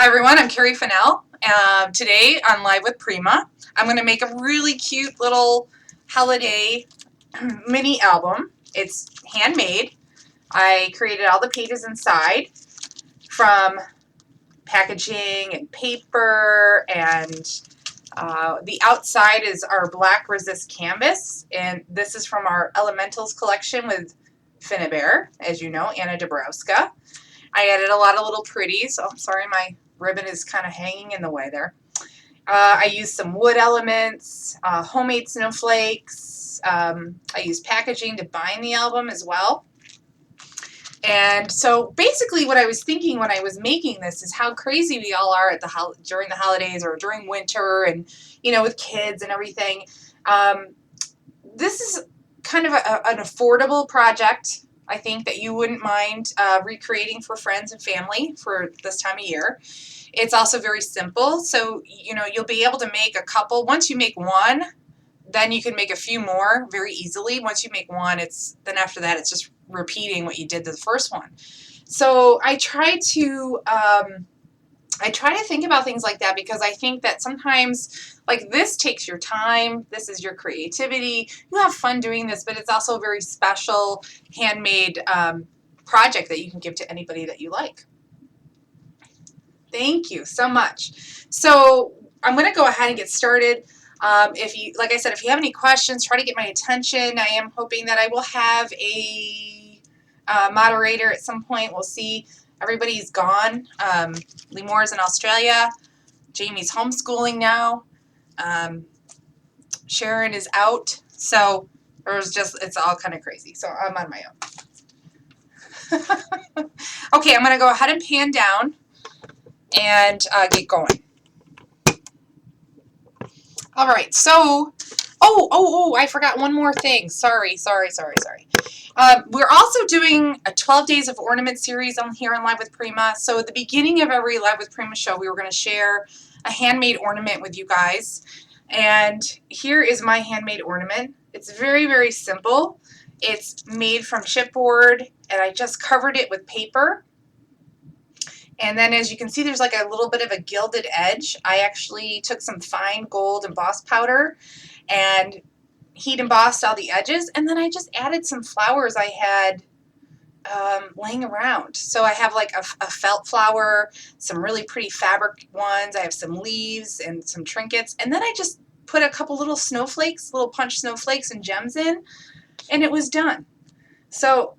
Hi everyone, I'm Cari Fennell. Today on Live with Prima, I'm going to make a really cute little holiday mini album. It's handmade. I created all the pages inside from packaging and paper, and the outside is our black resist canvas, and this is from our Elementals collection with Finnebear, as you know, Anna Dabrowska. I added a lot of little pretties. Oh, I'm sorry, my ribbon is kind of hanging in the way there. I used some wood elements, homemade snowflakes. I used packaging to bind the album as well. And so basically what I was thinking when I was making this is how crazy we all are at during the holidays or during winter, and with kids and everything. This is kind of an affordable project, I think, that you wouldn't mind recreating for friends and family for this time of year. It's also very simple, so you'll be able to make a couple. Once you make one, then you can make a few more very easily. Once you make one, then after that it's just repeating what you did to the first one. So I try to think about things like that, because I think that sometimes, like, this takes your time, this is your creativity, you have fun doing this, but it's also a very special handmade project that you can give to anybody that you like. Thank you so much. So I'm going to go ahead and get started. Like I said, if you have any questions, try to get my attention. I am hoping that I will have a moderator at some point. We'll see. Everybody's gone. Lemore's in Australia. Jamie's homeschooling now. Sharon is out. So it's all kind of crazy. So I'm on my own. Okay, I'm going to go ahead and pan down and get going. All right, so, I forgot one more thing. Sorry. We're also doing a 12 Days of Ornament series on here on Live with Prima. So at the beginning of every Live with Prima show, we were going to share a handmade ornament with you guys. And here is my handmade ornament. It's very, very simple. It's made from chipboard, and I just covered it with paper. And then, as you can see, there's like a little bit of a gilded edge. I actually took some fine gold embossed powder and heat embossed all the edges, and then I just added some flowers I had laying around. So I have like a felt flower, some really pretty fabric ones, I have some leaves and some trinkets, and then I just put a couple little snowflakes, little punch snowflakes and gems in, and it was done. So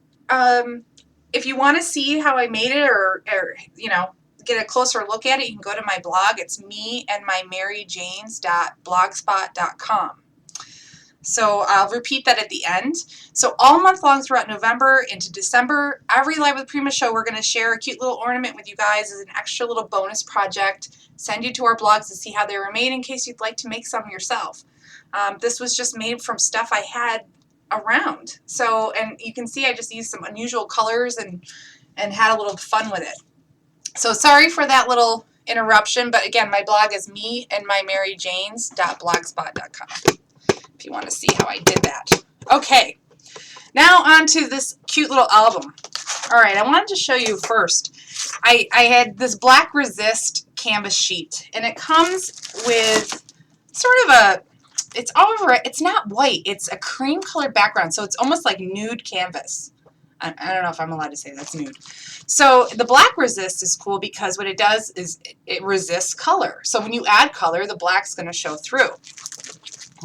if you want to see how I made it, or get a closer look at it, you can go to my blog. It's meandmymaryjanes.blogspot.com. So I'll repeat that at the end. So all month long throughout November into December, every Live with Prima show, we're going to share a cute little ornament with you guys as an extra little bonus project. Send you to our blogs to see how they were made in case you'd like to make some yourself. This was just made from stuff I had around. So, and you can see I just used some unusual colors and had a little fun with it. So sorry for that little interruption, but again, my blog is meandmymaryjanes.blogspot.com if you want to see how I did that. Okay, now on to this cute little album. All right, I wanted to show you first. I had this black resist canvas sheet, and it comes with sort of it's not white, it's a cream colored background, so it's almost like nude canvas. I don't know if I'm allowed to say that's nude. So the black resist is cool because what it does is it resists color. So when you add color, the black's going to show through.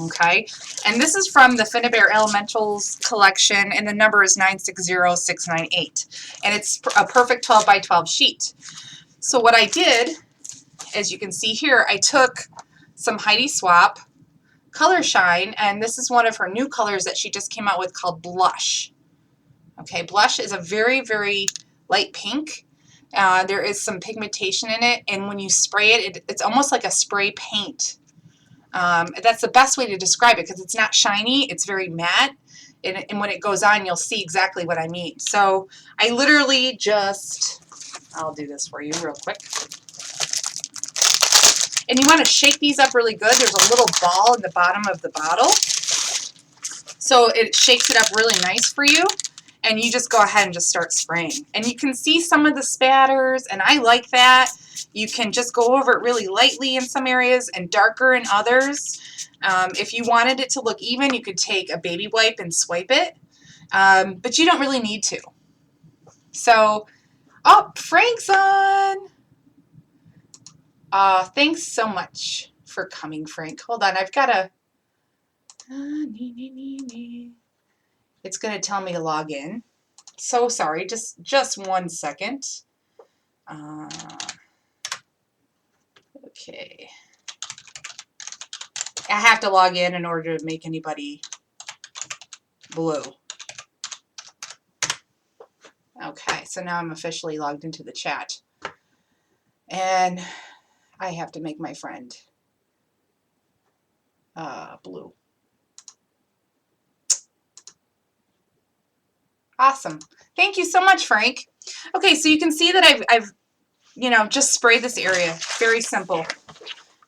Okay, and this is from the Finnebear Elementals collection, and the number is 960698, and it's a perfect 12 by 12 sheet. So what I did, as you can see here, I took some Heidi Swap Color Shine, and this is one of her new colors that she just came out with called Blush. Okay, Blush is a very, very light pink. There is some pigmentation in it, and when you spray it, it's almost like a spray paint. That's the best way to describe it, because it's not shiny, it's very matte, and when it goes on, you'll see exactly what I mean. So I literally just, I'll do this for you real quick. And you want to shake these up really good. There's a little ball in the bottom of the bottle, so it shakes it up really nice for you. and you just go ahead and just start spraying. And you can see some of the spatters, and I like that. You can just go over it really lightly in some areas and darker in others. If you wanted it to look even, you could take a baby wipe and swipe it, but you don't really need to. So, oh, Frank's on. Thanks so much for coming, Frank. Hold on, I've got to... It's going to tell me to log in. So sorry, just 1 second. Okay. I have to log in order to make anybody blue. Okay, so now I'm officially logged into the chat. And I have to make my friend blue. Awesome. Thank you so much, Frank. Okay, so you can see that I've you know, just sprayed this area. Very simple.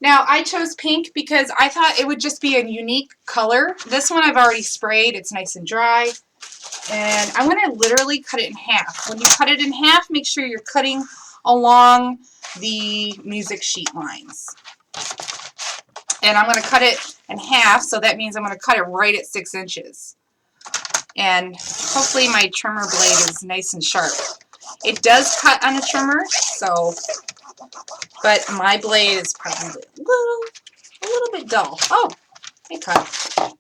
Now, I chose pink because I thought it would just be a unique color. This one I've already sprayed. It's nice and dry. And I'm going to literally cut it in half. When you cut it in half, make sure you're cutting along the music sheet lines. And I'm going to cut it in half, so that means I'm going to cut it right at 6 inches. And hopefully my trimmer blade is nice and sharp. It does cut on a trimmer, so, but my blade is probably a little bit dull. Oh, it cut.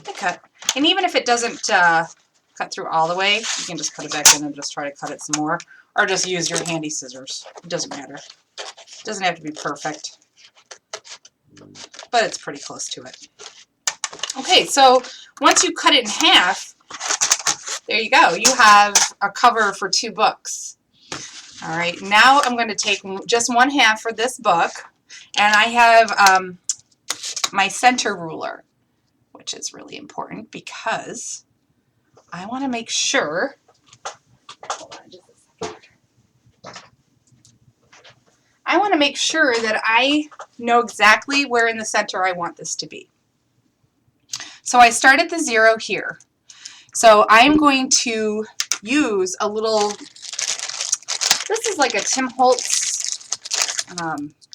It cut. And even if it doesn't cut through all the way, you can just put it back in and just try to cut it some more, or just use your handy scissors. It doesn't matter. It doesn't have to be perfect, but it's pretty close to it. Okay, so once you cut it in half, there you go. You have a cover for 2 books. All right, now I'm going to take just 1/2 for this book, and I have my center ruler, which is really important because I want to make sure, hold on just a second. I want to make sure that I know exactly where in the center I want this to be. So I start at the 0 here. So I'm going to use a little, this is like a Tim Holtz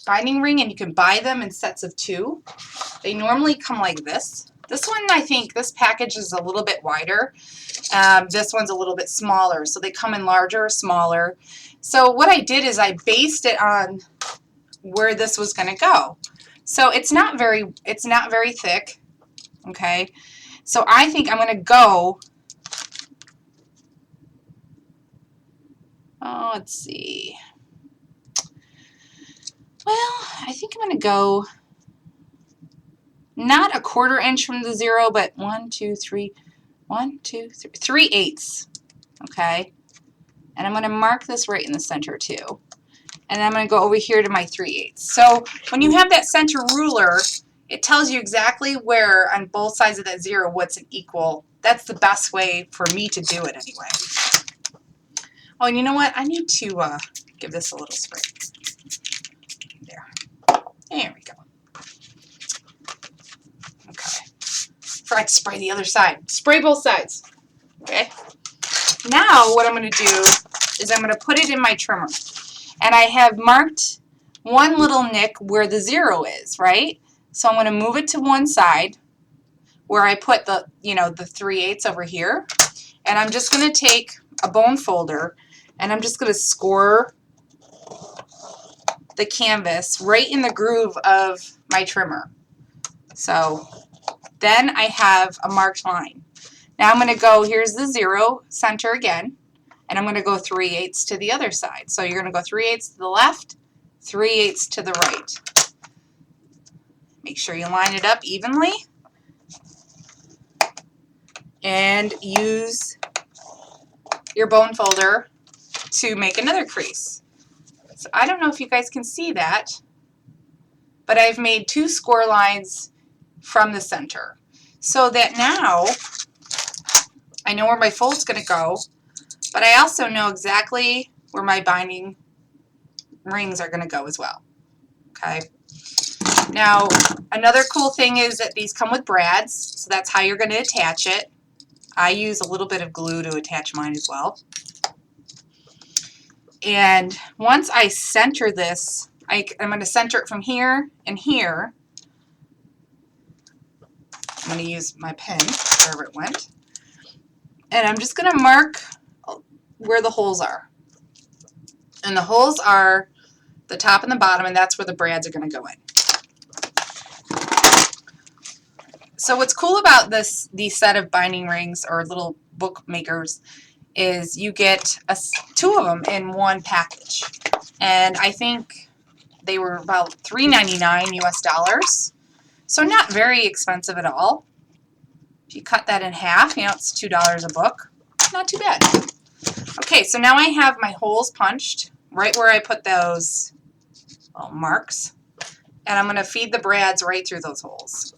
binding ring, and you can buy them in sets of 2. They normally come like this. This one, I think, this package is a little bit wider. This one's a little bit smaller, so they come in larger or smaller. So what I did is I based it on where this was going to go. So it's not very thick, okay? So I think I'm going to go, oh, let's see. Well, I think I'm going to go not a 1/4 inch from the 0, but 3/8, okay? And I'm going to mark this right in the center too. And I'm going to go over here to my 3/8. So when you have that center ruler, it tells you exactly where on both sides of that 0 what's an equal. That's the best way for me to do it anyway. Oh, and you know what? I need to give this a little spray. There. There we go. Okay. Forgot to spray the other side. Spray both sides. Okay. Now what I'm going to do is I'm going to put it in my trimmer. And I have marked one little nick where the 0 is, right? So I'm going to move it to one side where I put the, you know, the 3/8 over here. And I'm just going to take a bone folder and I'm just going to score the canvas right in the groove of my trimmer. So then I have a marked line. Now I'm going to go, here's the 0 center again, and I'm going to go 3/8 to the other side. So you're going to go 3/8 to the left, 3/8 to the right. Make sure you line it up evenly and use your bone folder to make another crease. So I don't know if you guys can see that, but I've made 2 score lines from the center so that now I know where my fold's going to go, but I also know exactly where my binding rings are going to go as well. Okay. Now, another cool thing is that these come with brads, so that's how you're going to attach it. I use a little bit of glue to attach mine as well. And once I center this, I'm going to center it from here and here. I'm going to use my pen wherever it went. And I'm just going to mark where the holes are. And the holes are the top and the bottom, and that's where the brads are going to go in. So what's cool about these set of binding rings or little bookmakers is you get two of them in one package. And I think they were about $3.99 US. So not very expensive at all. If you cut that in half, you know, it's $2 a book. Not too bad. Okay, so now I have my holes punched right where I put those marks. And I'm going to feed the brads right through those holes.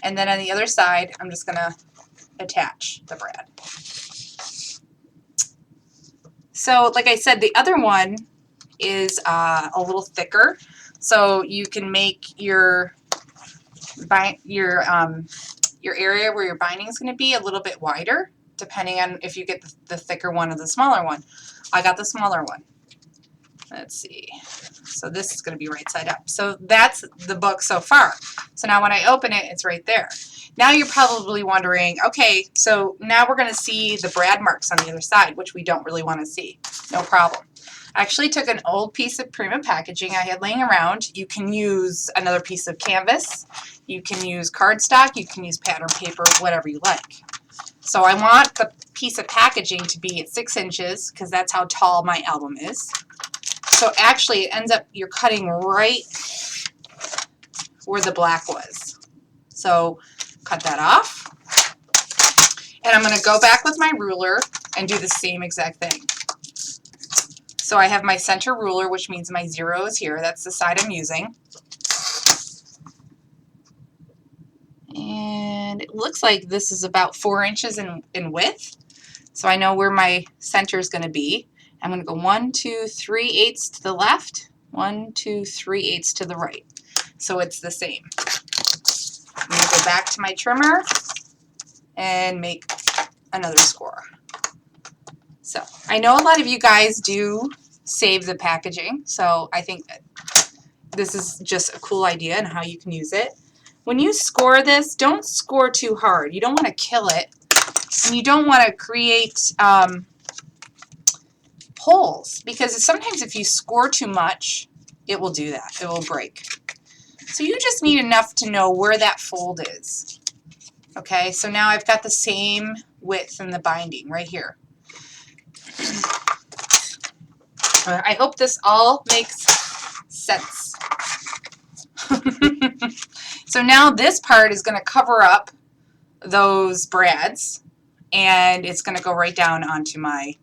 And then on the other side, I'm just going to attach the brad. So like I said, the other one is a little thicker. So you can make your area where your binding is going to be a little bit wider, depending on if you get the thicker one or the smaller one. I got the smaller one. Let's see. So this is going to be right side up. So that's the book so far. So now when I open it, it's right there. Now you're probably wondering, okay, so now we're going to see the brad marks on the other side, which we don't really want to see. No problem. I actually took an old piece of Prima packaging I had laying around. You can use another piece of canvas. You can use cardstock. You can use pattern paper, whatever you like. So I want the piece of packaging to be at 6 inches because that's how tall my album is. So actually it ends up, you're cutting right where the black was. So cut that off. And I'm going to go back with my ruler and do the same exact thing. So I have my center ruler, which means my 0 is here. That's the side I'm using. And it looks like this is about 4 inches in width. So I know where my center is going to be. I'm going to go 1, 2, 3/8 to the left, 1, 2, 3/8 to the right. So it's the same. I'm going to go back to my trimmer and make another score. So I know a lot of you guys do save the packaging, so I think that this is just a cool idea and how you can use it. When you score this, don't score too hard. You don't want to kill it, and you don't want to create holes, because sometimes if you score too much, it will do that. It will break. So you just need enough to know where that fold is. Okay, so now I've got the same width in the binding right here. I hope this all makes sense. So now this part is going to cover up those brads, and it's going to go right down onto my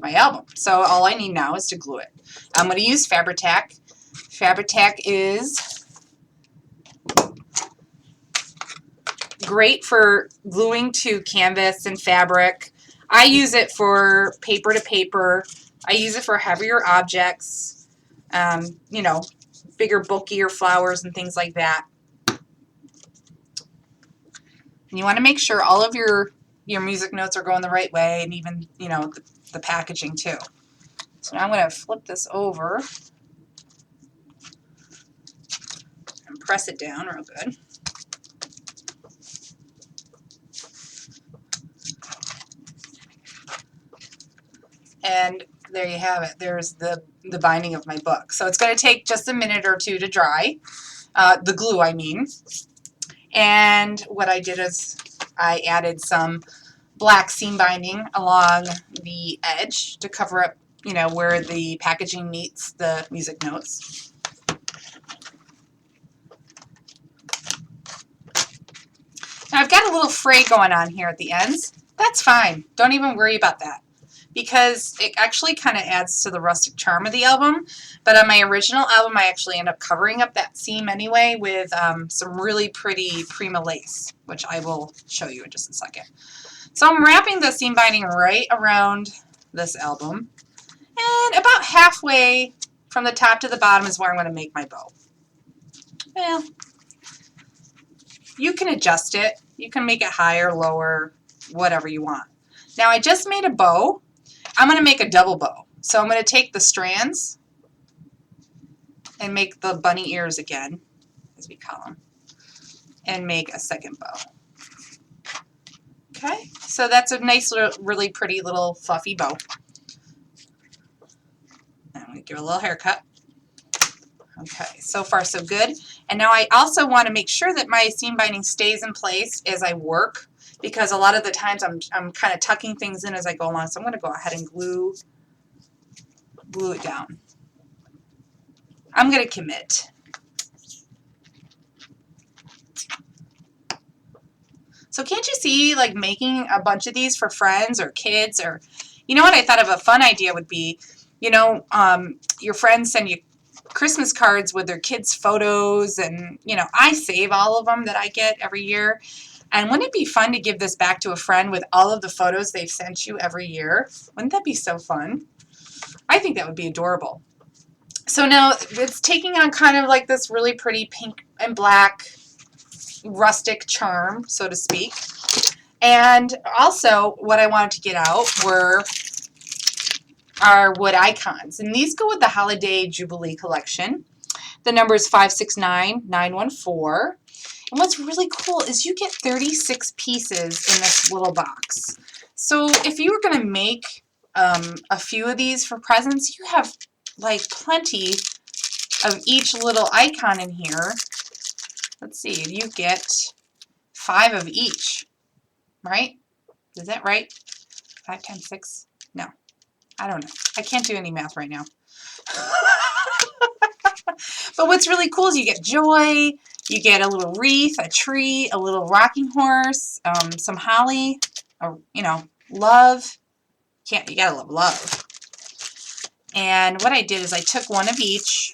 album. So all I need now is to glue it. I'm going to use Fabri-Tac. Fabri-Tac is great for gluing to canvas and fabric. I use it for paper to paper. I use it for heavier objects, you know, bigger, bulkier flowers and things like that. And you want to make sure all of your music notes are going the right way, and even, you know, the packaging too. So now I'm going to flip this over and press it down real good. And there you have it. There's the binding of my book. So it's going to take just a minute or two to dry, the glue I mean. And what I did is I added some black seam binding along the edge to cover up, you know, where the packaging meets the music notes. Now I've got a little fray going on here at the ends. That's fine. Don't even worry about that, because it actually kind of adds to the rustic charm of the album. But on my original album, I actually end up covering up that seam anyway with some really pretty Prima lace, which I will show you in just a second. So I'm wrapping the seam binding right around this album, and about halfway from the top to the bottom is where I'm going to make my bow. Well, you can adjust it. You can make it higher, lower, whatever you want. Now I just made a bow. I'm going to make a double bow. So I'm going to take the strands and make the bunny ears again, as we call them, and make a second bow. Okay, so that's a nice, little, really pretty little fluffy bow. I'm going to give it a little haircut. Okay, so far so good. And now I also want to make sure that my seam binding stays in place as I work, because a lot of the times I'm kind of tucking things in as I go along. So I'm going to go ahead and glue it down. I'm going to commit. So can't you see, like, making a bunch of these for friends or kids? Or, you know what I thought of a fun idea would be, you know, your friends send you Christmas cards with their kids' photos, and, you know, I save all of them that I get every year. And wouldn't it be fun to give this back to a friend with all of the photos they've sent you every year? Wouldn't that be so fun? I think that would be adorable. So now it's taking on kind of like this really pretty pink and black rustic charm, so to speak. And also what I wanted to get out were our wood icons. And these go with the Holiday Jubilee collection. The number is 569914. And what's really cool is you get 36 pieces in this little box. So if you were going to make a few of these for presents, you have like plenty of each little icon in here. Let's see, you get 5 of each, right? Is that right? 5 times 6? No, I don't know. I can't do any math right now. But what's really cool is you get joy, you get a little wreath, a tree, a little rocking horse, some holly, you know, love. You gotta love love. And what I did is I took one of each,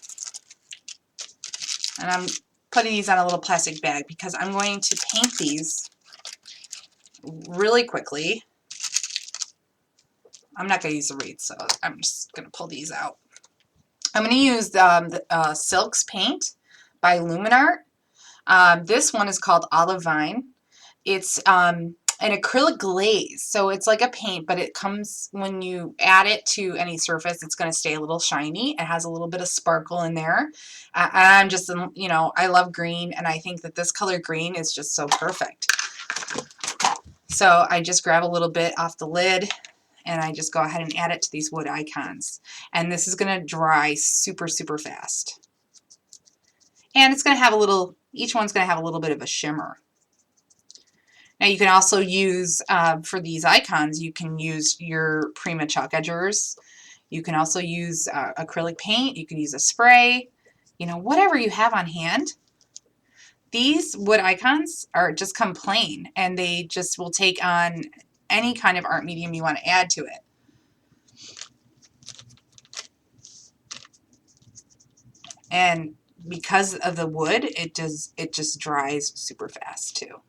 and I'm putting these on a little plastic bag because I'm going to paint these really quickly. I'm not going to use the wreath, so I'm just going to pull these out. I'm going to use the Silks paint by Luminart. This one is called Olive Vine. It's an acrylic glaze, so it's like a paint, but it comes, when you add it to any surface, it's going to stay a little shiny. It has a little bit of sparkle in there. I'm just, you know, I love green, and I think that this color green is just so perfect. So I just grab a little bit off the lid, and I just go ahead and add it to these wood icons. And this is going to dry super, super fast. And it's going to have a little, each one's going to have a little bit of a shimmer. Now you can also use, for these icons, you can use your Prima chalk edgers. You can also use acrylic paint. You can use a spray, you know, whatever you have on hand. These wood icons are just come plain, and they just will take on any kind of art medium you want to add to it. And because of the wood, it just dries super fast too.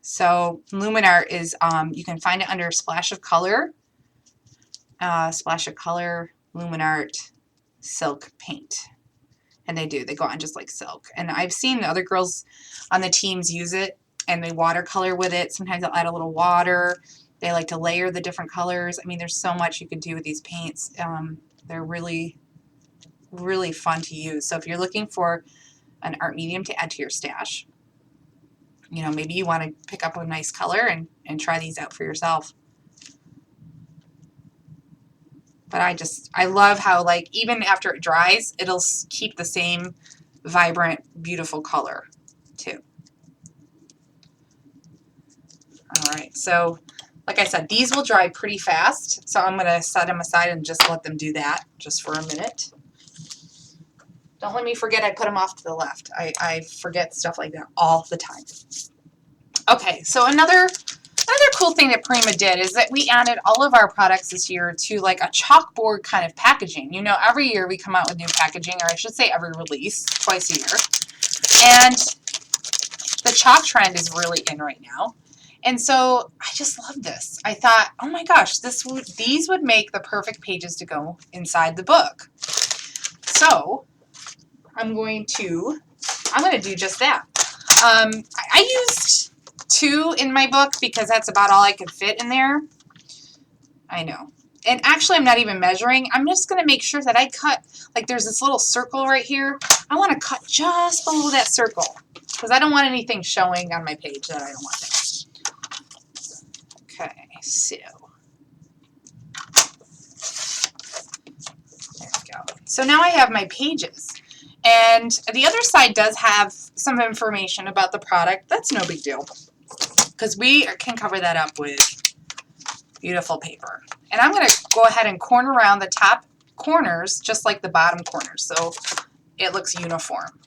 So Luminart is, you can find it under Splash of Color, Luminart Silk Paint. And they go on just like silk. And I've seen the other girls on the teams use it, and they watercolor with it. Sometimes they'll add a little water. They like to layer the different colors. I mean, there's so much you can do with these paints. They're really, really fun to use. So if you're looking for an art medium to add to your stash, you know, maybe you want to pick up a nice color and try these out for yourself. But I love how, like, even after it dries, it'll keep the same vibrant, beautiful color too. All right, so like I said, these will dry pretty fast, so I'm going to set them aside and just let them do that just for a minute. Don't let me forget I put them off to the left. I forget stuff like that all the time. Okay, so another cool thing that Prima did is that we added all of our products this year to like a chalkboard kind of packaging. You know, every year we come out with new packaging, or I should say every release, twice a year. And the chalk trend is really in right now. And so I just love this. I thought, oh my gosh, these would make the perfect pages to go inside the book. So I'm going to do just that. I used 2 in my book because that's about all I could fit in there. I know. And actually, I'm not even measuring. I'm just going to make sure that I cut, like there's this little circle right here. I want to cut just below that circle because I don't want anything showing on my page that I don't want there. Okay, so there we go. So now I have my pages. And the other side does have some information about the product. That's no big deal because we can cover that up with beautiful paper. And I'm going to go ahead and corner around the top corners just like the bottom corners so it looks uniform.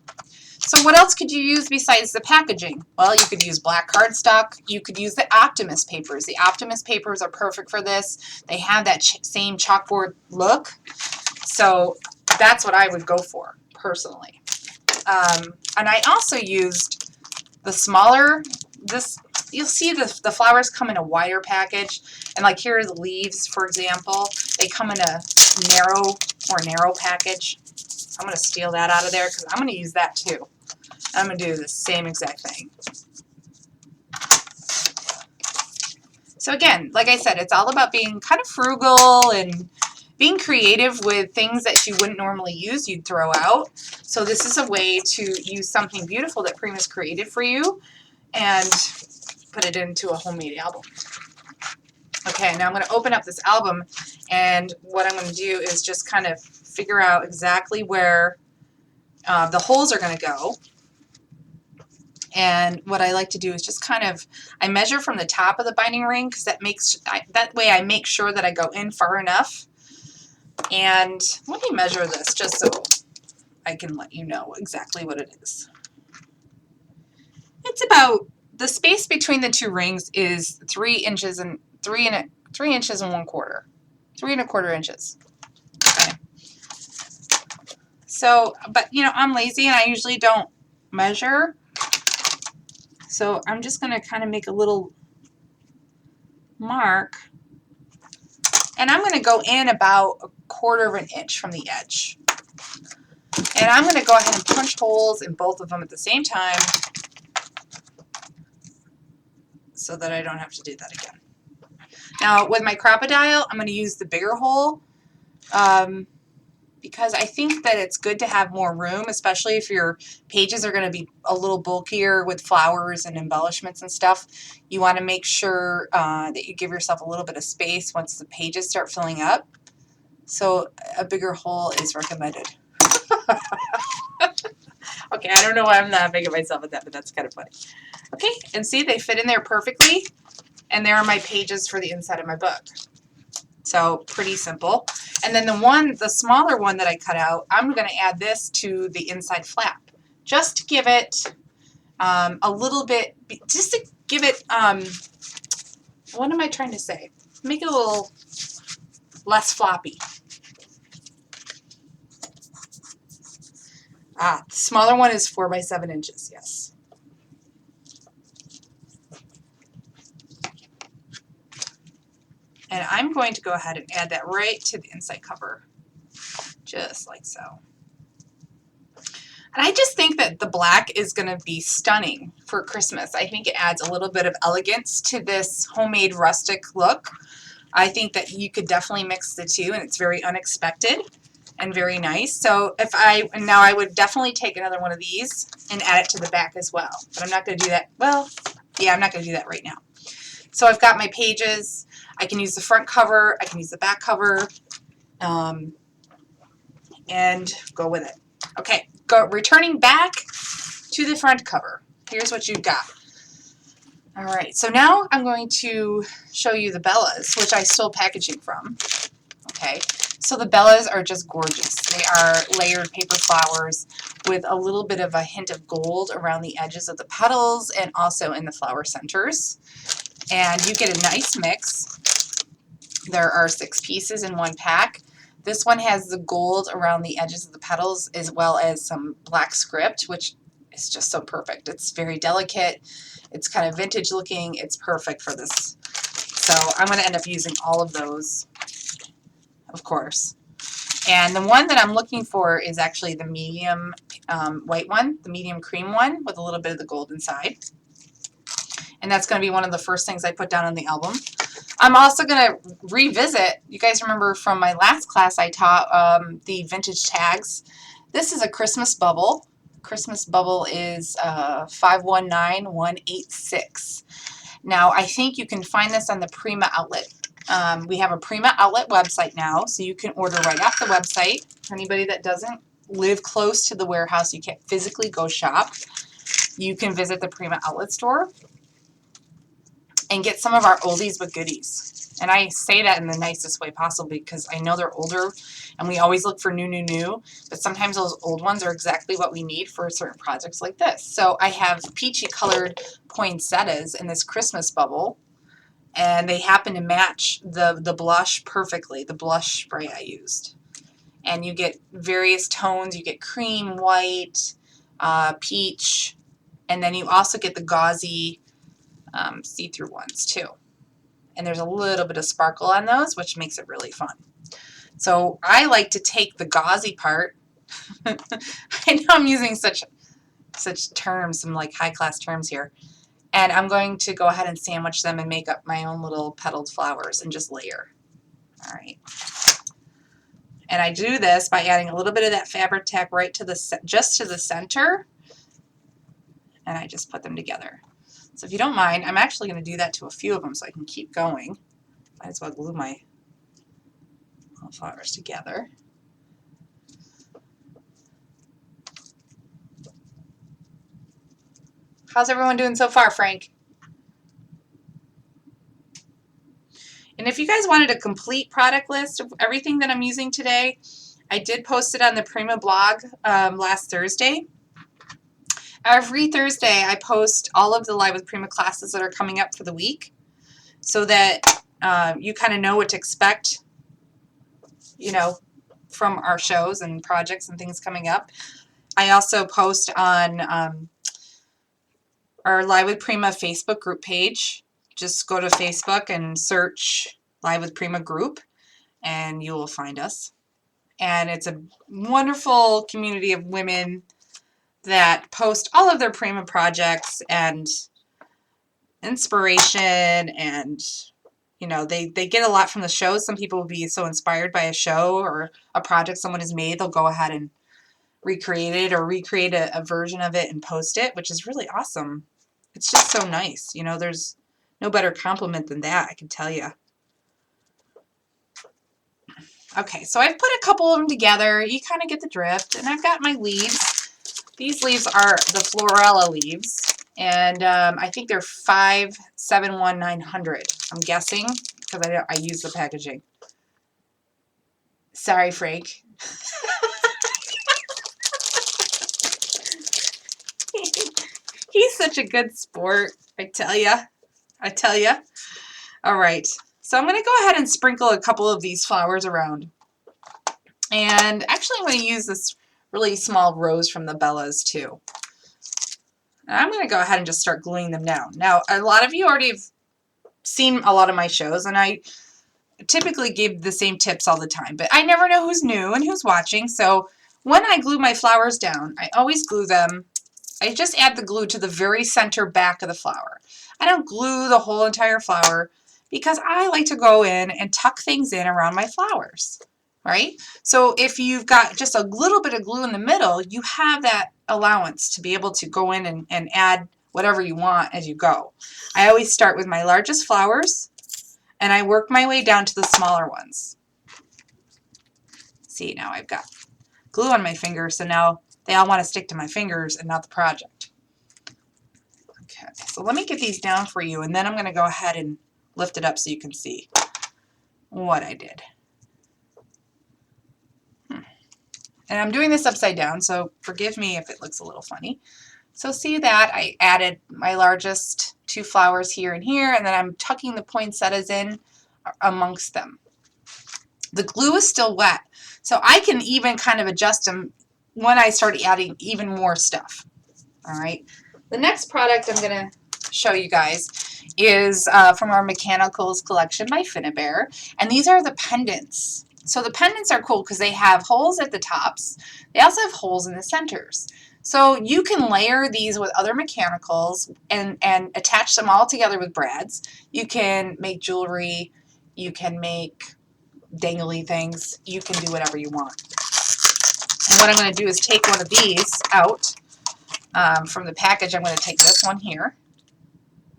So what else could you use besides the packaging? Well, you could use black cardstock. You could use the Optimus papers. The Optimus papers are perfect for this. They have that same chalkboard look. So that's what I would go for personally. And I also used the smaller, you'll see the flowers come in a wider package. And like here are the leaves, for example. They come in a narrow package. I'm going to steal that out of there because I'm going to use that too. I'm going to do the same exact thing. So again, like I said, it's all about being kind of frugal and being creative with things that you wouldn't normally use, you'd throw out. So this is a way to use something beautiful that Prima's created for you and put it into a homemade album. Okay, now I'm going to open up this album, and what I'm going to do is just kind of figure out exactly where the holes are going to go. And what I like to do is just kind of, I measure from the top of the binding ring because that way I make sure that I go in far enough. And let me measure this just so I can let you know exactly what it is. It's about, the space between the 2 rings is 3 inches and 3 inches and 1/4. 3 1/4 inches. Okay. So, but you know, I'm lazy and I usually don't measure. So I'm just going to kind of make a little mark. And I'm going to go in about 1/4 inch from the edge. And I'm going to go ahead and punch holes in both of them at the same time so that I don't have to do that again. Now with my crocodile, I'm going to use the bigger hole because I think that it's good to have more room, especially if your pages are going to be a little bulkier with flowers and embellishments and stuff. You want to make sure that you give yourself a little bit of space once the pages start filling up. So a bigger hole is recommended. Okay, I don't know why I'm laughing at myself at that, but that's kind of funny. Okay, and see, they fit in there perfectly, and there are my pages for the inside of my book. So pretty simple. And then the smaller one that I cut out, I'm going to add this to the inside flap, just to give it a little bit, just to give it, what am I trying to say? Make it a little less floppy. The smaller one is 4 by 7 inches, yes. And I'm going to go ahead and add that right to the inside cover, just like so. And I just think that the black is going to be stunning for Christmas. I think it adds a little bit of elegance to this homemade rustic look. I think that you could definitely mix the two, and it's very unexpected and very nice. So now I would definitely take another one of these and add it to the back as well. But I'm not going to do that. Well, yeah, I'm not going to do that right now. So I've got my pages. I can use the front cover. I can use the back cover, and go with it. Okay, returning back to the front cover. Here's what you've got. All right, so now I'm going to show you the bellas, which I'm still packaging from. Okay, so the bellas are just gorgeous. They are layered paper flowers with a little bit of a hint of gold around the edges of the petals and also in the flower centers. And you get a nice mix. There are 6 pieces in one pack. This one has the gold around the edges of the petals as well as some black script, which is just so perfect. It's very delicate It's kind of vintage looking. It's perfect for this. So I'm going to end up using all of those, of course. And the one that I'm looking for is actually the medium white one, the medium cream one with a little bit of the gold inside. And that's going to be one of the first things I put down on the album. I'm also going to revisit, you guys remember from my last class I taught the vintage tags. This is a Christmas bubble. Christmas bubble is 519186. Now I think you can find this on the Prima outlet. We have a Prima outlet website now, so you can order right off the website. For anybody that doesn't live close to the warehouse, you can't physically go shop, you can visit the Prima outlet store and get some of our oldies but goodies. And I say that in the nicest way possible because I know they're older and we always look for new, but sometimes those old ones are exactly what we need for certain projects like this. So I have peachy colored poinsettias in this Christmas bubble, and they happen to match the blush perfectly, the blush spray I used. And you get various tones. You get cream, white, peach, and then you also get the gauzy see-through ones too. And there's a little bit of sparkle on those, which makes it really fun. So I like to take the gauzy part. I know I'm using such terms, some like high-class terms here. And I'm going to go ahead and sandwich them and make up my own little petaled flowers and just layer. All right. And I do this by adding a little bit of that fabric tack right to the just to the center. And I just put them together. So if you don't mind, I'm actually going to do that to a few of them so I can keep going. Might as well glue my little flowers together. How's everyone doing so far, Frank? And if you guys wanted a complete product list of everything that I'm using today, I did post it on the Prima blog last Thursday. Every Thursday, I post all of the Live with Prima classes that are coming up for the week so that you kind of know what to expect, you know, from our shows and projects and things coming up. I also post on our Live with Prima Facebook group page. Just go to Facebook and search Live with Prima group and you will find us. And it's a wonderful community of women that post all of their Prima projects and inspiration, and you know, they get a lot from the shows. Some people will be so inspired by a show or a project someone has made, they'll go ahead and recreate it or recreate a version of it and post it, which is really awesome. It's just so nice. You know, there's no better compliment than that, I can tell you. Okay, so I've put a couple of them together. You kind of get the drift. And I've got my leaves. These leaves are the Florella leaves. And I think they're 571900. I'm guessing because I use the packaging. Sorry, Frank. He's such a good sport, I tell ya. I tell ya. All right. So I'm going to go ahead and sprinkle a couple of these flowers around. And actually I'm going to use this really small rose from the Bellas too. And I'm going to go ahead and just start gluing them down. Now, a lot of you already have seen a lot of my shows, and I typically give the same tips all the time, but I never know who's new and who's watching. So when I glue my flowers down, I always glue them. I just add the glue to the very center back of the flower. I don't glue the whole entire flower because I like to go in and tuck things in around my flowers, right? So if you've got just a little bit of glue in the middle, you have that allowance to be able to go in and add whatever you want as you go. I always start with my largest flowers and I work my way down to the smaller ones. See, now I've got glue on my fingers, so now they all want to stick to my fingers and not the project. Okay, so let me get these down for you, and then I'm going to go ahead and lift it up so you can see what I did. And I'm doing this upside down, so forgive me if it looks a little funny. So see that I added my largest two flowers here and here, and then I'm tucking the poinsettias in amongst them. The glue is still wet, so I can even kind of adjust them when I start adding even more stuff. All right. The next product I'm going to show you guys is from our Mechanicals collection by Finnabear. And these are the pendants. So the pendants are cool because they have holes at the tops. They also have holes in the centers. So you can layer these with other mechanicals and attach them all together with brads. You can make jewelry. You can make dangly things. You can do whatever you want. And what I'm going to do is take one of these out from the package. I'm going to take this one here.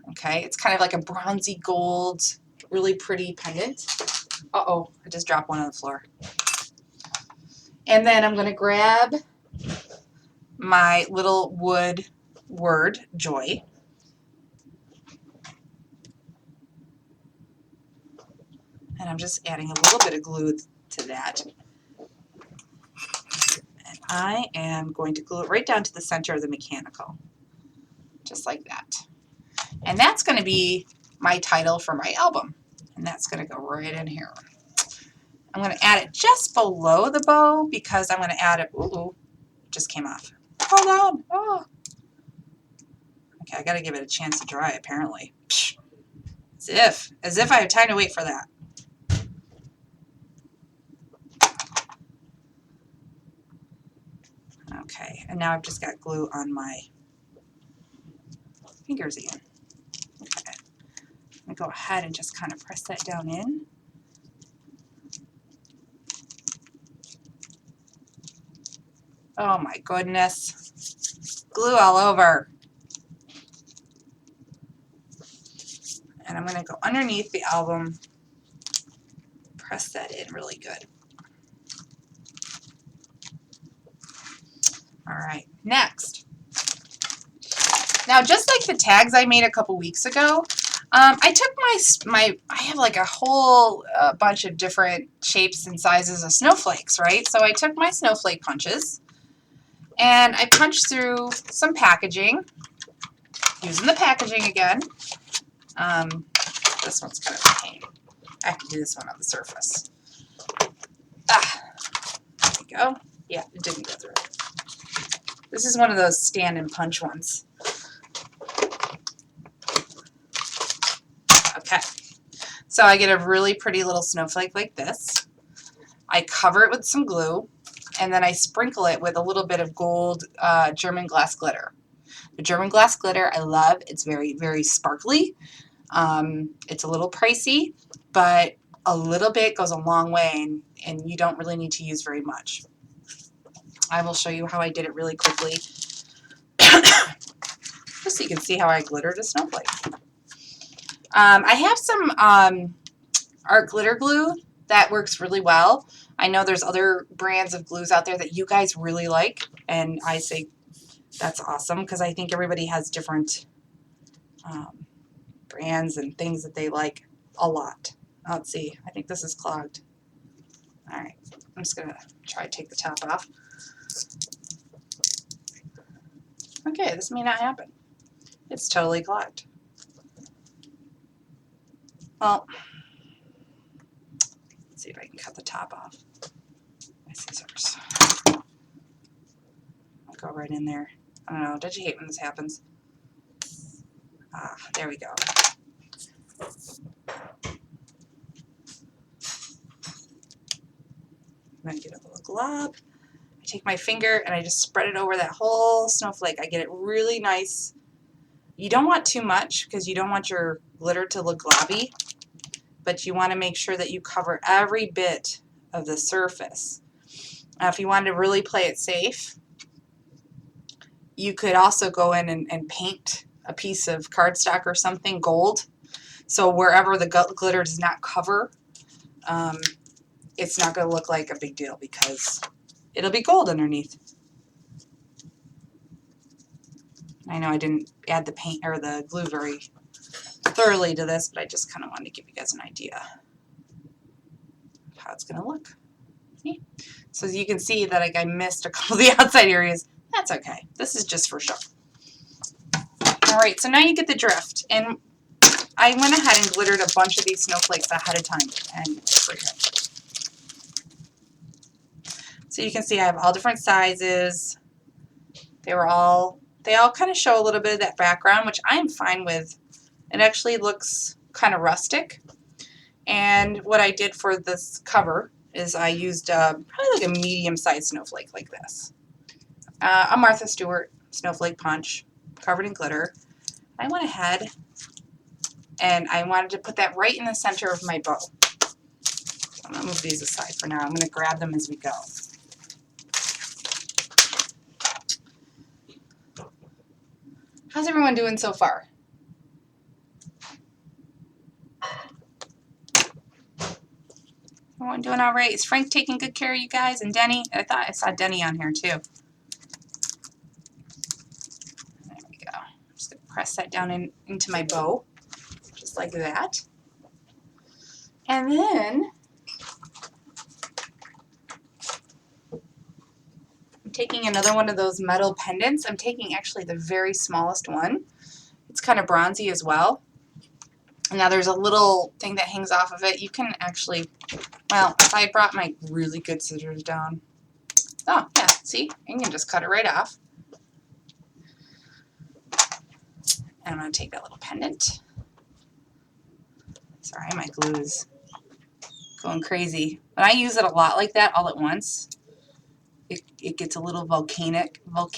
Okay, it's kind of like a bronzy gold, really pretty pendant. Uh-oh, I just dropped one on the floor. And then I'm going to grab my little wood word, joy. And I'm just adding a little bit of glue to that. And I am going to glue it right down to the center of the mechanical, just like that. And that's going to be my title for my album. And that's going to go right in here. I'm going to add it just below the bow because I'm going to add it. Ooh, it just came off. Hold on. Oh. Okay, I got to give it a chance to dry, apparently. Psh. As if I have time to wait for that. Okay, and now I've just got glue on my fingers again. Okay, I'm going to go ahead and just kind of press that down in. Oh my goodness. Glue all over. And I'm going to go underneath the album, press that in really good. All right, next. Now, just like the tags I made a couple weeks ago, I took I have like a whole bunch of different shapes and sizes of snowflakes, right? So I took my snowflake punches and I punched through some packaging, using the packaging again. This one's kind of a pain. I have to do this one on the surface. There we go. Yeah, it didn't go through. This is one of those stand and punch ones. Okay, so I get a really pretty little snowflake like this. I cover it with some glue, and then I sprinkle it with a little bit of gold German glass glitter. The German glass glitter I love. It's very, very sparkly. It's a little pricey, but a little bit goes a long way, and you don't really need to use very much. I will show you how I did it really quickly, just so you can see how I glittered a snowflake. I have some art glitter glue that works really well. I know there's other brands of glues out there that you guys really like, and I say that's awesome because I think everybody has different brands and things that they like a lot. Let's see, I think this is clogged. All right, I'm just gonna try to take the top off. Okay, this may not happen. It's totally clogged. Well, let's see if I can cut the top off. My scissors. I'll go right in there. I don't know, don't you hate when this happens? Ah, there we go. I'm going to get a little glob. I take my finger and I just spread it over that whole snowflake. I get it really nice. You don't want too much because you don't want your glitter to look globby, but you want to make sure that you cover every bit of the surface. If you wanted to really play it safe, you could also go in and paint a piece of cardstock or something gold. So wherever the glitter does not cover, it's not going to look like a big deal because it'll be gold underneath. I know I didn't add the paint or the glue very thoroughly to this, but I just kind of wanted to give you guys an idea of how it's going to look. See? So as you can see that like I missed a couple of the outside areas. That's okay. This is just for show. All right, so now you get the drift. And I went ahead and glittered a bunch of these snowflakes ahead of time. And so you can see I have all different sizes. They were all they all kind of show a little bit of that background, which I'm fine with. It actually looks kind of rustic. And what I did for this cover is I used probably like a medium-sized snowflake like this. A Martha Stewart snowflake punch covered in glitter. I went ahead and I wanted to put that right in the center of my bow. I'm going to move these aside for now. I'm going to grab them as we go. How's everyone doing so far? Everyone doing all right? Is Frank taking good care of you guys? And Denny? I thought I saw Denny on here too. There we go. I'm just going to press that down into my bow, just like that. And then I'm taking another one of those metal pendants. I'm taking actually the very smallest one. It's kind of bronzy as well. And now there's a little thing that hangs off of it. You can actually, well, if I brought my really good scissors down. Oh, yeah, see? You can just cut it right off. And I'm going to take that little pendant. Sorry, my glue is going crazy. When I use it a lot like that all at once, it gets a little volcanic. How do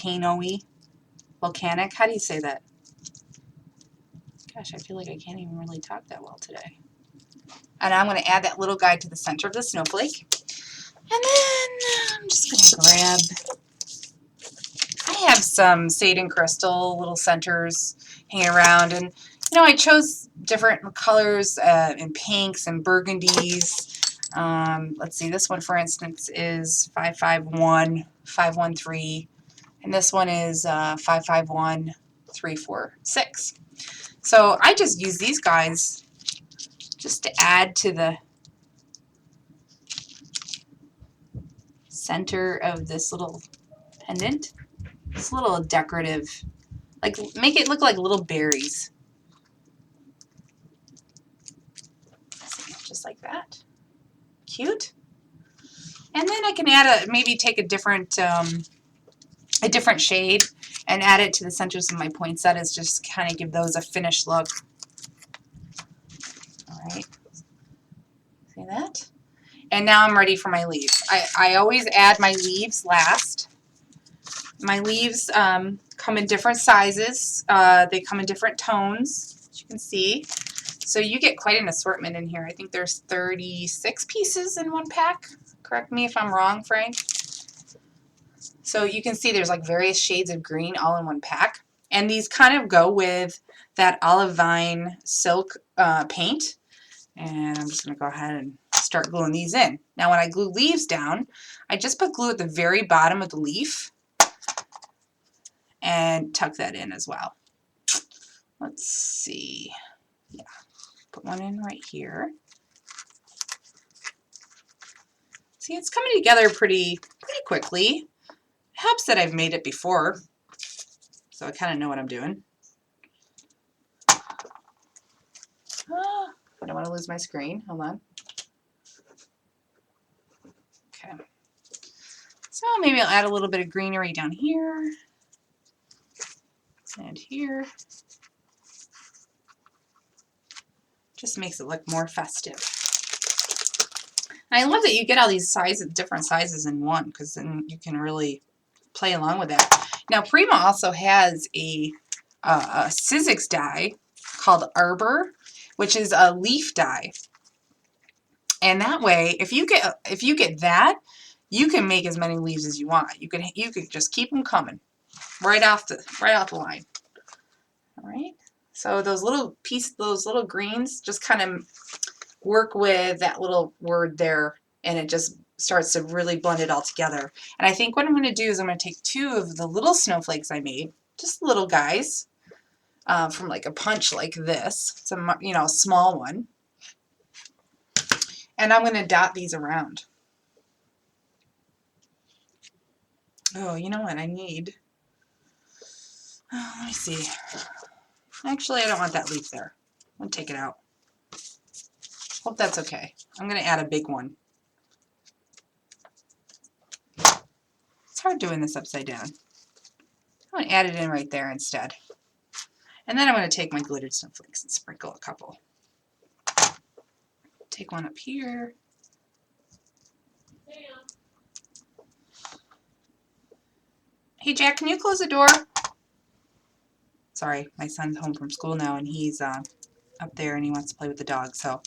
you say that? Gosh, I feel like I can't even really talk that well today. And I'm going to add that little guy to the center of the snowflake. And then I'm just going to grab, I have some Satan Crystal little centers hanging around. And, you know, I chose different colors in pinks and burgundies. Let's see, this one, for instance, is 551, 513. And this one is 551, 346. So I just use these guys just to add to the center of this little pendant. It's a little decorative, like make it look like little berries. Just like that. Cute. And then I can add maybe take a different shade and add it to the centers of my poinsettias, just kind of give those a finished look. All right. See that? And now I'm ready for my leaves. I always add my leaves last. My leaves come in different sizes. They come in different tones, as you can see. So you get quite an assortment in here. I think there's 36 pieces in one pack. Correct me if I'm wrong, Frank. So you can see there's like various shades of green all in one pack. And these kind of go with that olive vine silk paint. And I'm just going to go ahead and start gluing these in. Now when I glue leaves down, I just put glue at the very bottom of the leaf and tuck that in as well. Let's see. Yeah, put one in right here. See, it's coming together pretty quickly. It helps that I've made it before, so I kind of know what I'm doing. I don't want to lose my screen. Hold on. Okay. So maybe I'll add a little bit of greenery down here and here. Just makes it look more festive. And I love that you get all these sizes, different sizes in one, because then you can really play along with that. Now Prima also has a Sizzix die called Arbor, which is a leaf die. And that way, if you get that, you can make as many leaves as you want. You could just keep them coming right off the line. All right. So those little greens just kind of work with that little word there, and it just starts to really blend it all together. And I think what I'm going to do is I'm going to take two of the little snowflakes I made, just little guys, from like a punch like this. It's a small one. And I'm going to dot these around. Oh, you know what I need? Oh, let me see. Actually, I don't want that leaf there. I'm going to take it out. Hope that's okay. I'm going to add a big one. It's hard doing this upside down. I'm going to add it in right there instead. And then I'm going to take my glittered snowflakes and sprinkle a couple. Take one up here. Hey Jack, can you close the door? Sorry, my son's home from school now and he's up there and he wants to play with the dog, so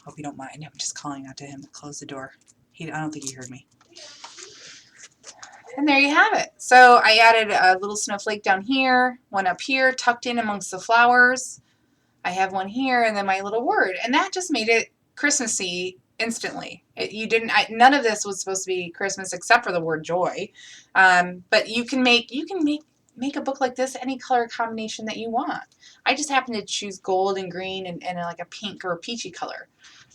hope you don't mind. I'm just calling out to him to close the door. I don't think he heard me. And there you have it. So I added a little snowflake down here, one up here, tucked in amongst the flowers. I have one here, and then my little word, and that just made it Christmassy instantly. None of this was supposed to be Christmas except for the word joy. But you can make a book like this any color combination that you want. I just happened to choose gold and green and like a pink or a peachy color.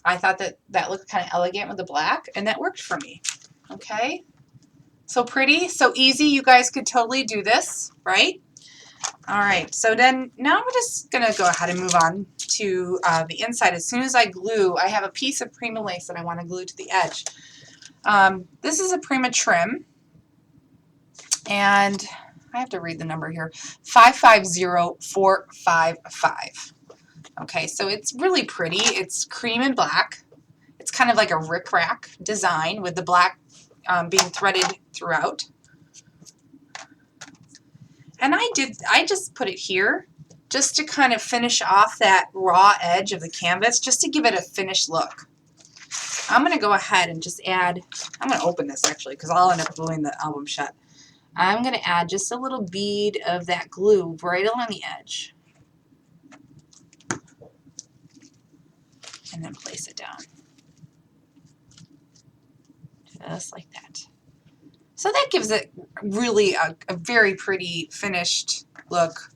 I thought that looked kind of elegant with the black, and that worked for me. Okay. So pretty, so easy. You guys could totally do this, right? All right, so then now I'm just going to go ahead and move on to the inside. As soon as I glue, I have a piece of Prima lace that I want to glue to the edge. This is a Prima trim, and I have to read the number here, 550455. Okay, so it's really pretty. It's cream and black. It's kind of like a rickrack design with the black being threaded throughout. And I just put it here just to kind of finish off that raw edge of the canvas, just to give it a finished look. I'm going to go ahead and just add, I'm going to open this actually because I'll end up gluing the album shut. I'm going to add just a little bead of that glue right along the edge. And then place it down. Just like that. So that gives it really a very pretty finished look.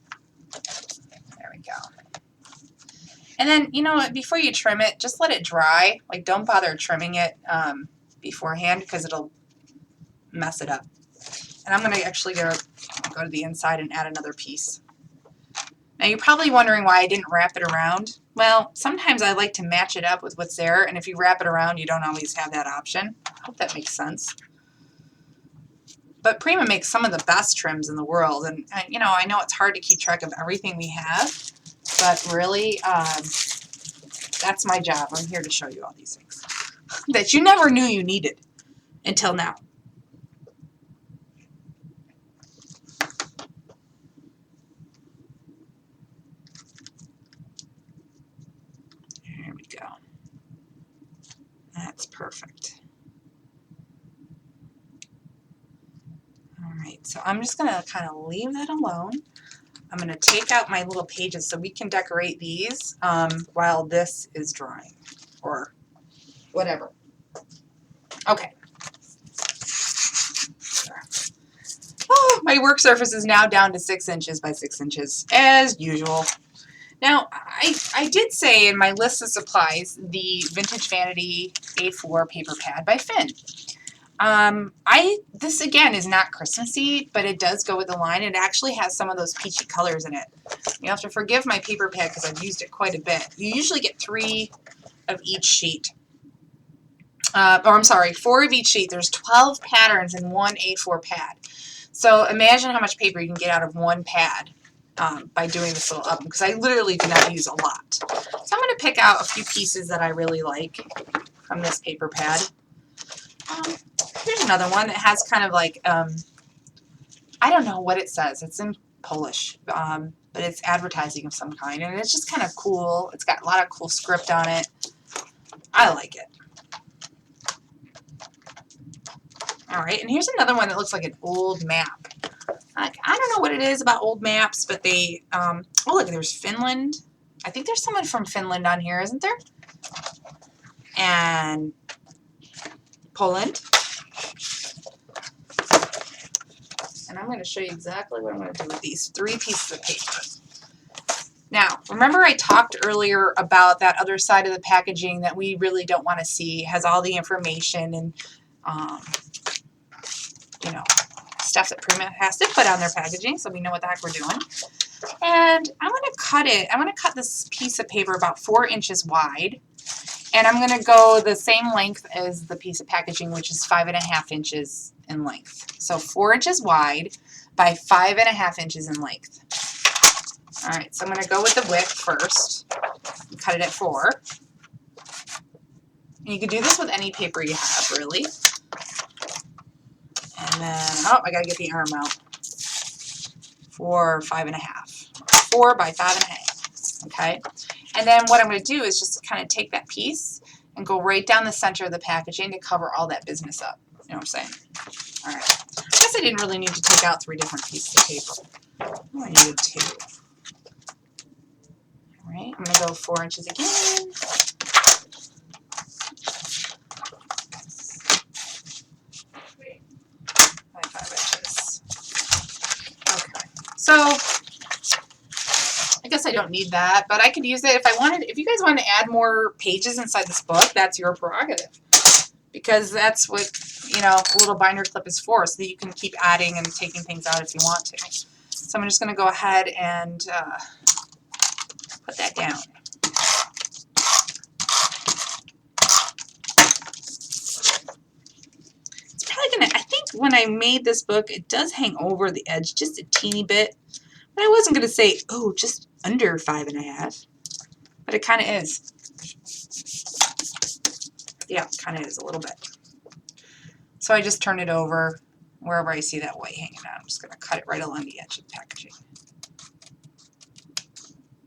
There we go. And then, you know, before you trim it, just let it dry. Like, don't bother trimming it beforehand because it'll mess it up. And I'm going to actually go to the inside and add another piece. Now, you're probably wondering why I didn't wrap it around. Well, sometimes I like to match it up with what's there, and if you wrap it around, you don't always have that option. I hope that makes sense. But Prima makes some of the best trims in the world, and you know, I know it's hard to keep track of everything we have, but really, that's my job. I'm here to show you all these things that you never knew you needed until now. There we go. That's perfect. All right, so I'm just going to kind of leave that alone. I'm going to take out my little pages so we can decorate these while this is drying or whatever. Okay. Oh, my work surface is now down to 6 inches by 6 inches as usual. Now, I did say in my list of supplies the Vintage Vanity A4 paper pad by Finn. This again is not Christmassy, but it does go with the line. It actually has some of those peachy colors in it. You have to forgive my paper pad because I've used it quite a bit. You usually get 3 of each sheet. Or I'm sorry, 4 of each sheet. There's 12 patterns in one A4 pad. So imagine how much paper you can get out of one pad by doing this little album, because I literally do not use a lot. So I'm going to pick out a few pieces that I really like from this paper pad. Here's another one that has kind of like, I don't know what it says. It's in Polish, but it's advertising of some kind, and it's just kind of cool. It's got a lot of cool script on it. I like it. All right, and here's another one that looks like an old map. Like, I don't know what it is about old maps, but they, oh look, there's Finland. I think there's someone from Finland on here, isn't there? And Poland. And I'm going to show you exactly what I'm going to do with these 3 pieces of paper. Now, remember I talked earlier about that other side of the packaging that we really don't want to see. It has all the information and, you know, stuff that Prima has to put on their packaging so we know what the heck we're doing. And I'm going to cut it. I'm going to cut this piece of paper about 4 inches wide. And I'm going to go the same length as the piece of packaging, which is 5.5 inches in length. So 4 inches wide by 5.5 inches in length. All right, so I'm going to go with the width first. Cut it at 4. And you can do this with any paper you have, really. And then, oh, I got to get the arm out. 4, 5.5. 4 by 5.5. Okay. And then what I'm going to do is just kind of take that piece and go right down the center of the packaging to cover all that business up. You know what I'm saying? All right. I guess I didn't really need to take out 3 different pieces of paper. I needed 2. All right. I'm going to go 4 inches again. By 5 inches. Okay. So I guess I don't need that, but I could use it if I wanted. If you guys want to add more pages inside this book, that's your prerogative, because that's what, you know, a little binder clip is for, so that you can keep adding and taking things out if you want to. So I'm just going to go ahead and put that down. It's probably going to, I think when I made this book, it does hang over the edge just a teeny bit. But I wasn't going to say, oh, just under 5.5. But it kind of is. Yeah, it kind of is a little bit. So I just turn it over wherever I see that white hanging out. I'm just going to cut it right along the edge of the packaging.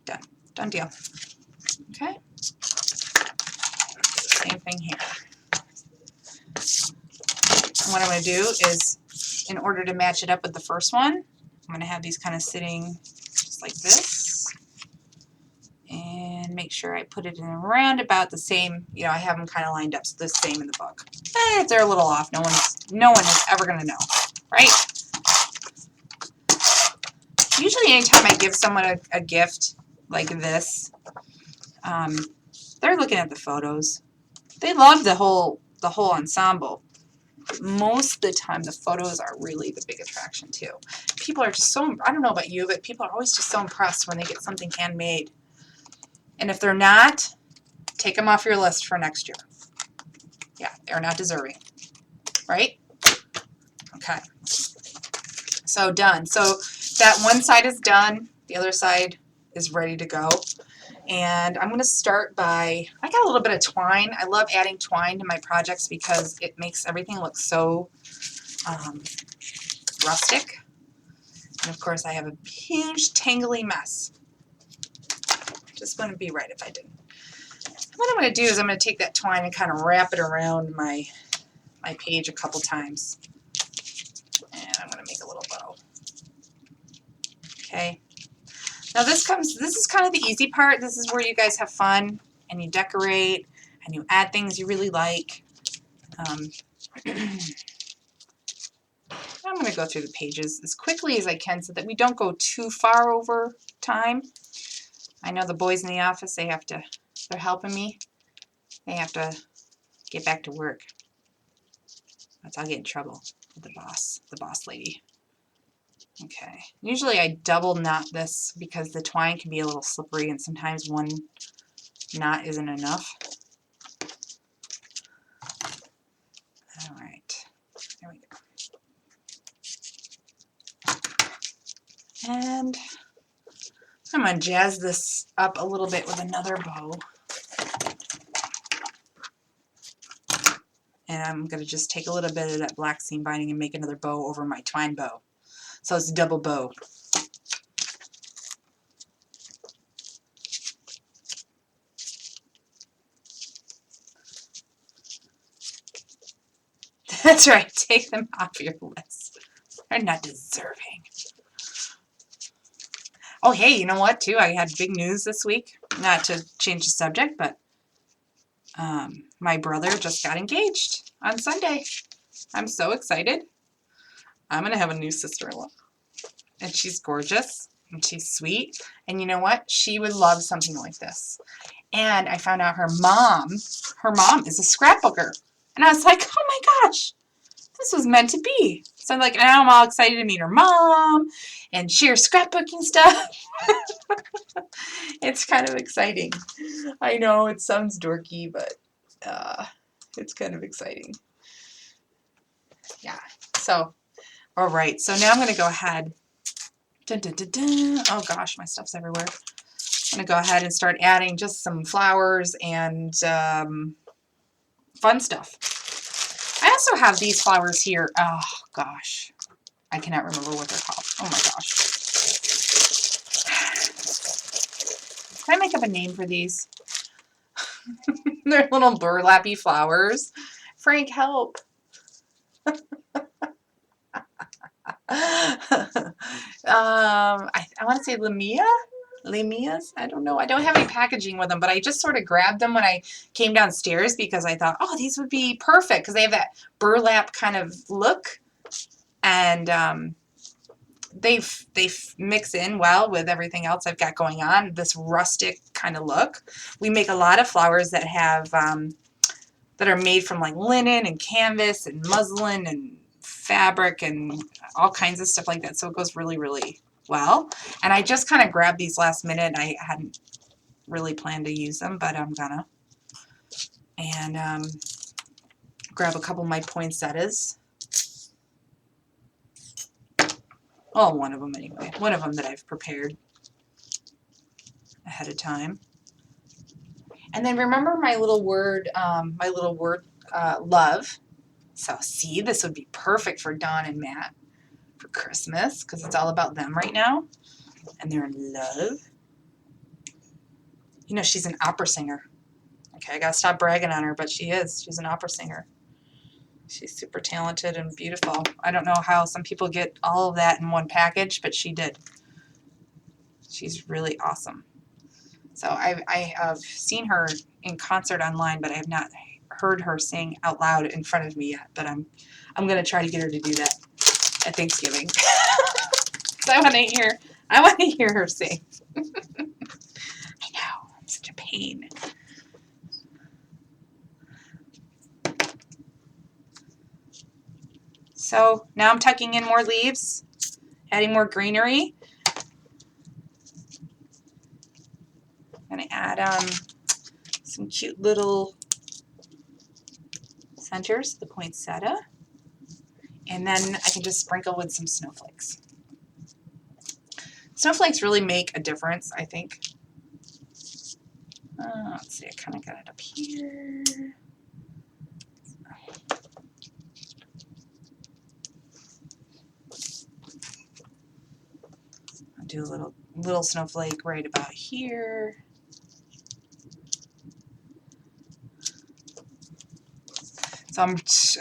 Done. Done deal. Okay. Same thing here. And what I'm going to do is, in order to match it up with the first one, I'm going to have these kind of sitting just like this. And make sure I put it in around about the same, you know, I have them kind of lined up so the same in the book. If they're a little off, no one is ever going to know, right? Usually anytime I give someone a gift like this, they're looking at the photos. They love the whole ensemble. Most of the time the photos are really the big attraction too. People are just so, I don't know about you, but people are always just so impressed when they get something handmade. And if they're not, take them off your list for next year. Yeah, they're not deserving, right? Okay. So done. So that one side is done. The other side is ready to go. And I'm going to start by, I got a little bit of twine. I love adding twine to my projects because it makes everything look so rustic. And of course I have a huge tangly mess. Just wouldn't be right if I didn't. What I'm going to do is I'm going to take that twine and kind of wrap it around my page a couple times. And I'm going to make a little bow. Okay. Now this is kind of the easy part. This is where you guys have fun and you decorate and you add things you really like. I'm going to go through the pages as quickly as I can so that we don't go too far over time. I know the boys in the office, they're helping me. They have to get back to work. I'll get in trouble with the boss lady. Okay, usually I double knot this because the twine can be a little slippery and sometimes one knot isn't enough. All right, there we go. And I'm going to jazz this up a little bit with another bow. And I'm going to just take a little bit of that black seam binding and make another bow over my twine bow. So it's a double bow. That's right, take them off your list. They're not deserving. Oh, hey, you know what, too? I had big news this week. Not to change the subject, but my brother just got engaged on Sunday. I'm so excited. I'm going to have a new sister-in-law. And she's gorgeous, and she's sweet. And you know what? She would love something like this. And I found out her mom is a scrapbooker. And I was like, oh my gosh, this was meant to be. So I'm like, now I'm all excited to meet her mom and share scrapbooking stuff. It's kind of exciting. I know it sounds dorky, but it's kind of exciting. Yeah. So All right, so now I'm going to go ahead. Dun, dun, dun, dun. Oh gosh, my stuff's everywhere. I'm going to go ahead and start adding just some flowers and fun stuff. I also have these flowers here. Oh gosh, I cannot remember what they're called. Oh my gosh. Can I make up a name for these? They're little burlappy flowers. Frank, help. I want to say Lamia? Lamias? I don't know. I don't have any packaging with them, but I just sort of grabbed them when I came downstairs because I thought, oh, these would be perfect because they have that burlap kind of look. And they mix in well with everything else I've got going on, this rustic kind of look. We make a lot of flowers that have that are made from like linen and canvas and muslin and fabric and all kinds of stuff like that, so it goes really, really well. And I just kind of grabbed these last minute. I hadn't really planned to use them, but I'm gonna. And grab a couple of my poinsettias. Oh, one of them anyway. One of them that I've prepared ahead of time. And then remember my little word, love. So see, this would be perfect for Dawn and Matt for Christmas because it's all about them right now. And they're in love. You know, she's an opera singer. Okay, I gotta stop bragging on her, but she is. She's an opera singer. She's super talented and beautiful. I don't know how some people get all of that in one package, but she did. She's really awesome. So I have seen her in concert online, but I have not heard her sing out loud in front of me yet. But I'm gonna try to get her to do that at Thanksgiving. So I want to hear her sing. I know, I'm such a pain. So now I'm tucking in more leaves, adding more greenery. I'm going to add some cute little centers, the poinsettia, and then I can just sprinkle with some snowflakes. Snowflakes really make a difference, I think. Let's see, I kind of got it up here. I'll do a little snowflake right about here. So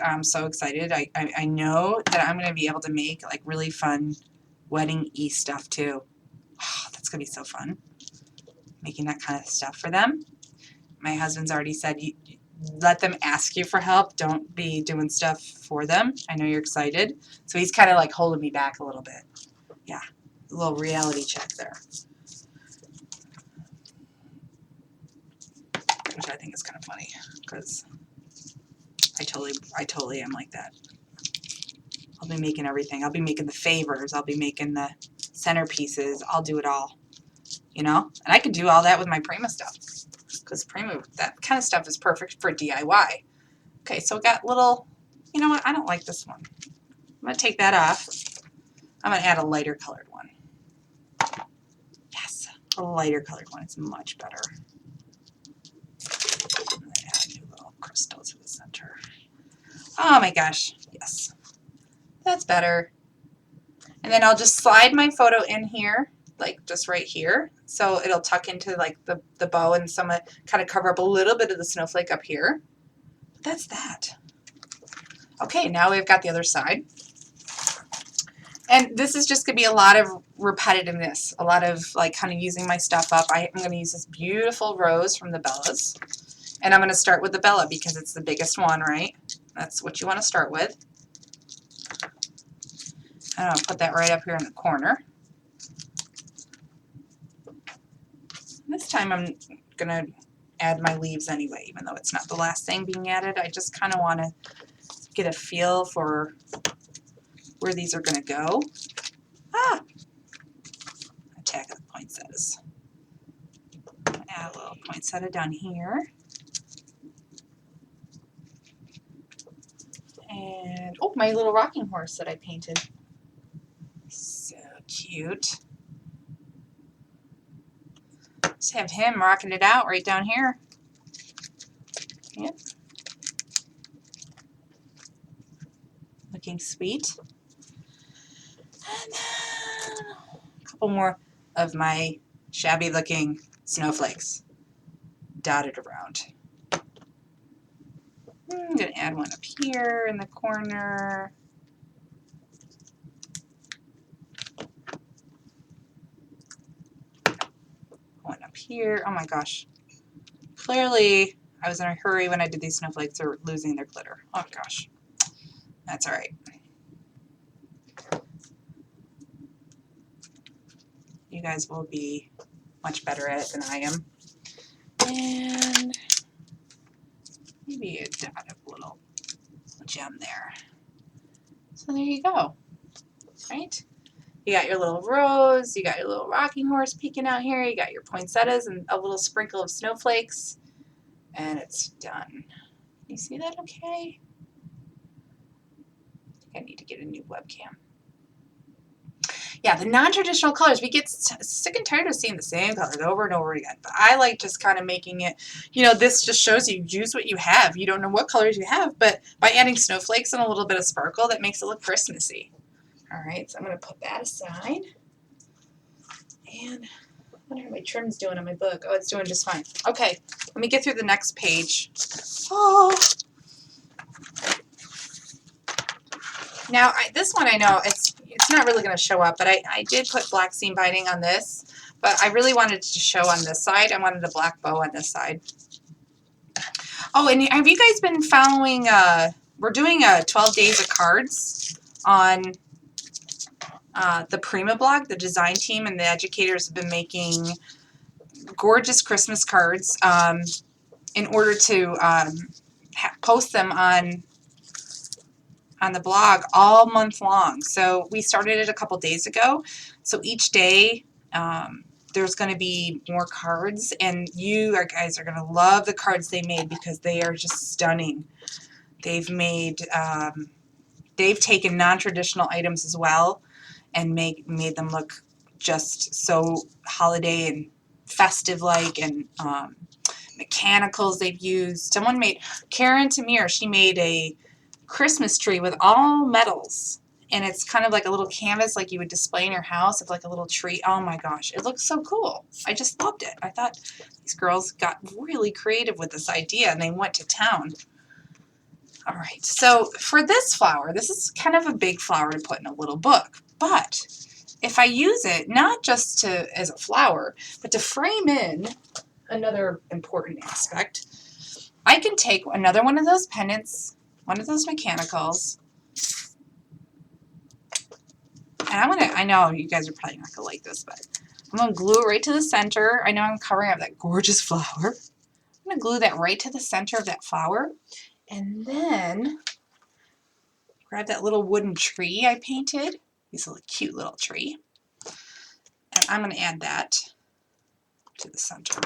I'm so excited. I know that I'm going to be able to make like really fun wedding-y stuff too. Oh, that's going to be so fun, making that kind of stuff for them. My husband's already said, you let them ask you for help. Don't be doing stuff for them. I know you're excited. So he's kind of like holding me back a little bit. Yeah, a little reality check there. Which I think is kind of funny because I totally am like that. I'll be making everything. I'll be making the favors. I'll be making the centerpieces. I'll do it all, you know? And I could do all that with my Prima stuff because Prima, that kind of stuff is perfect for DIY. Okay, so I got little, you know what? I don't like this one. I'm going to take that off. I'm going to add a lighter colored one. Yes, a lighter colored one. It's much better. I'm going to add a new little crystal to the center. Oh my gosh, yes. That's better. And then I'll just slide my photo in here, like just right here. So it'll tuck into like the bow and some kind of cover up a little bit of the snowflake up here. But that's that. Okay, now we've got the other side. And this is just going to be a lot of repetitiveness, a lot of like kind of using my stuff up. I'm going to use this beautiful rose from the Bellas. And I'm going to start with the Bella because it's the biggest one, right? That's what you want to start with. And I'll put that right up here in the corner. This time I'm going to add my leaves anyway, even though it's not the last thing being added. I just kind of want to get a feel for where these are going to go. Ah! Attack of the poinsettias. Add a little poinsettia down here. And, oh, my little rocking horse that I painted. cute. Just have him rocking it out right down here. Yep. Looking sweet. And then a couple more of my shabby looking snowflakes dotted around. I'm going to add one up here in the corner. One up here. Oh my gosh. Clearly, I was in a hurry when I did these snowflakes. They're losing their glitter. Oh gosh. That's all right. You guys will be much better at it than I am. And maybe a dot of a little gem there. So there you go. Right? You got your little rose, you got your little rocking horse peeking out here, you got your poinsettias and a little sprinkle of snowflakes, and it's done. You see that okay? I think I need to get a new webcam. Yeah, the non-traditional colors, we get sick and tired of seeing the same colors over and over again, but I like just kind of making it, you know, this just shows you use what you have. You don't know what colors you have, but by adding snowflakes and a little bit of sparkle, that makes it look Christmassy. All right, so I'm going to put that aside. And I wonder how my trim's doing on my book. Oh, it's doing just fine. Okay, let me get through the next page. Oh. Now, this one I know, it's not really going to show up, but I did put black seam binding on this, but I really wanted to show on this side. I wanted a black bow on this side. Oh, and have you guys been following, we're doing 12 days of cards on the Prima blog. The design team and the educators have been making gorgeous Christmas cards in order to post them on the blog all month long. So we started it a couple days ago. So each day there's going to be more cards, and you guys are going to love the cards they made because they are just stunning. They've made they've taken non-traditional items as well and made them look just so holiday and festive like, and mechanicals they've used. Someone made, Karen Tamir, she made a Christmas tree with all metals, and it's kind of like a little canvas like you would display in your house of like a little tree. Oh my gosh, it looks so cool. I just loved it. I thought these girls got really creative with this idea and they went to town. All right, so for this flower, this is kind of a big flower to put in a little book, but if I use it not just as a flower, but to frame in another important aspect, I can take another one of those pendants, one of those mechanicals, and I know you guys are probably not going to like this, but I'm going to glue it right to the center. I know I'm covering up that gorgeous flower. I'm going to glue that right to the center of that flower, and then grab that little wooden tree I painted. This little cute little tree. And I'm going to add that to the center.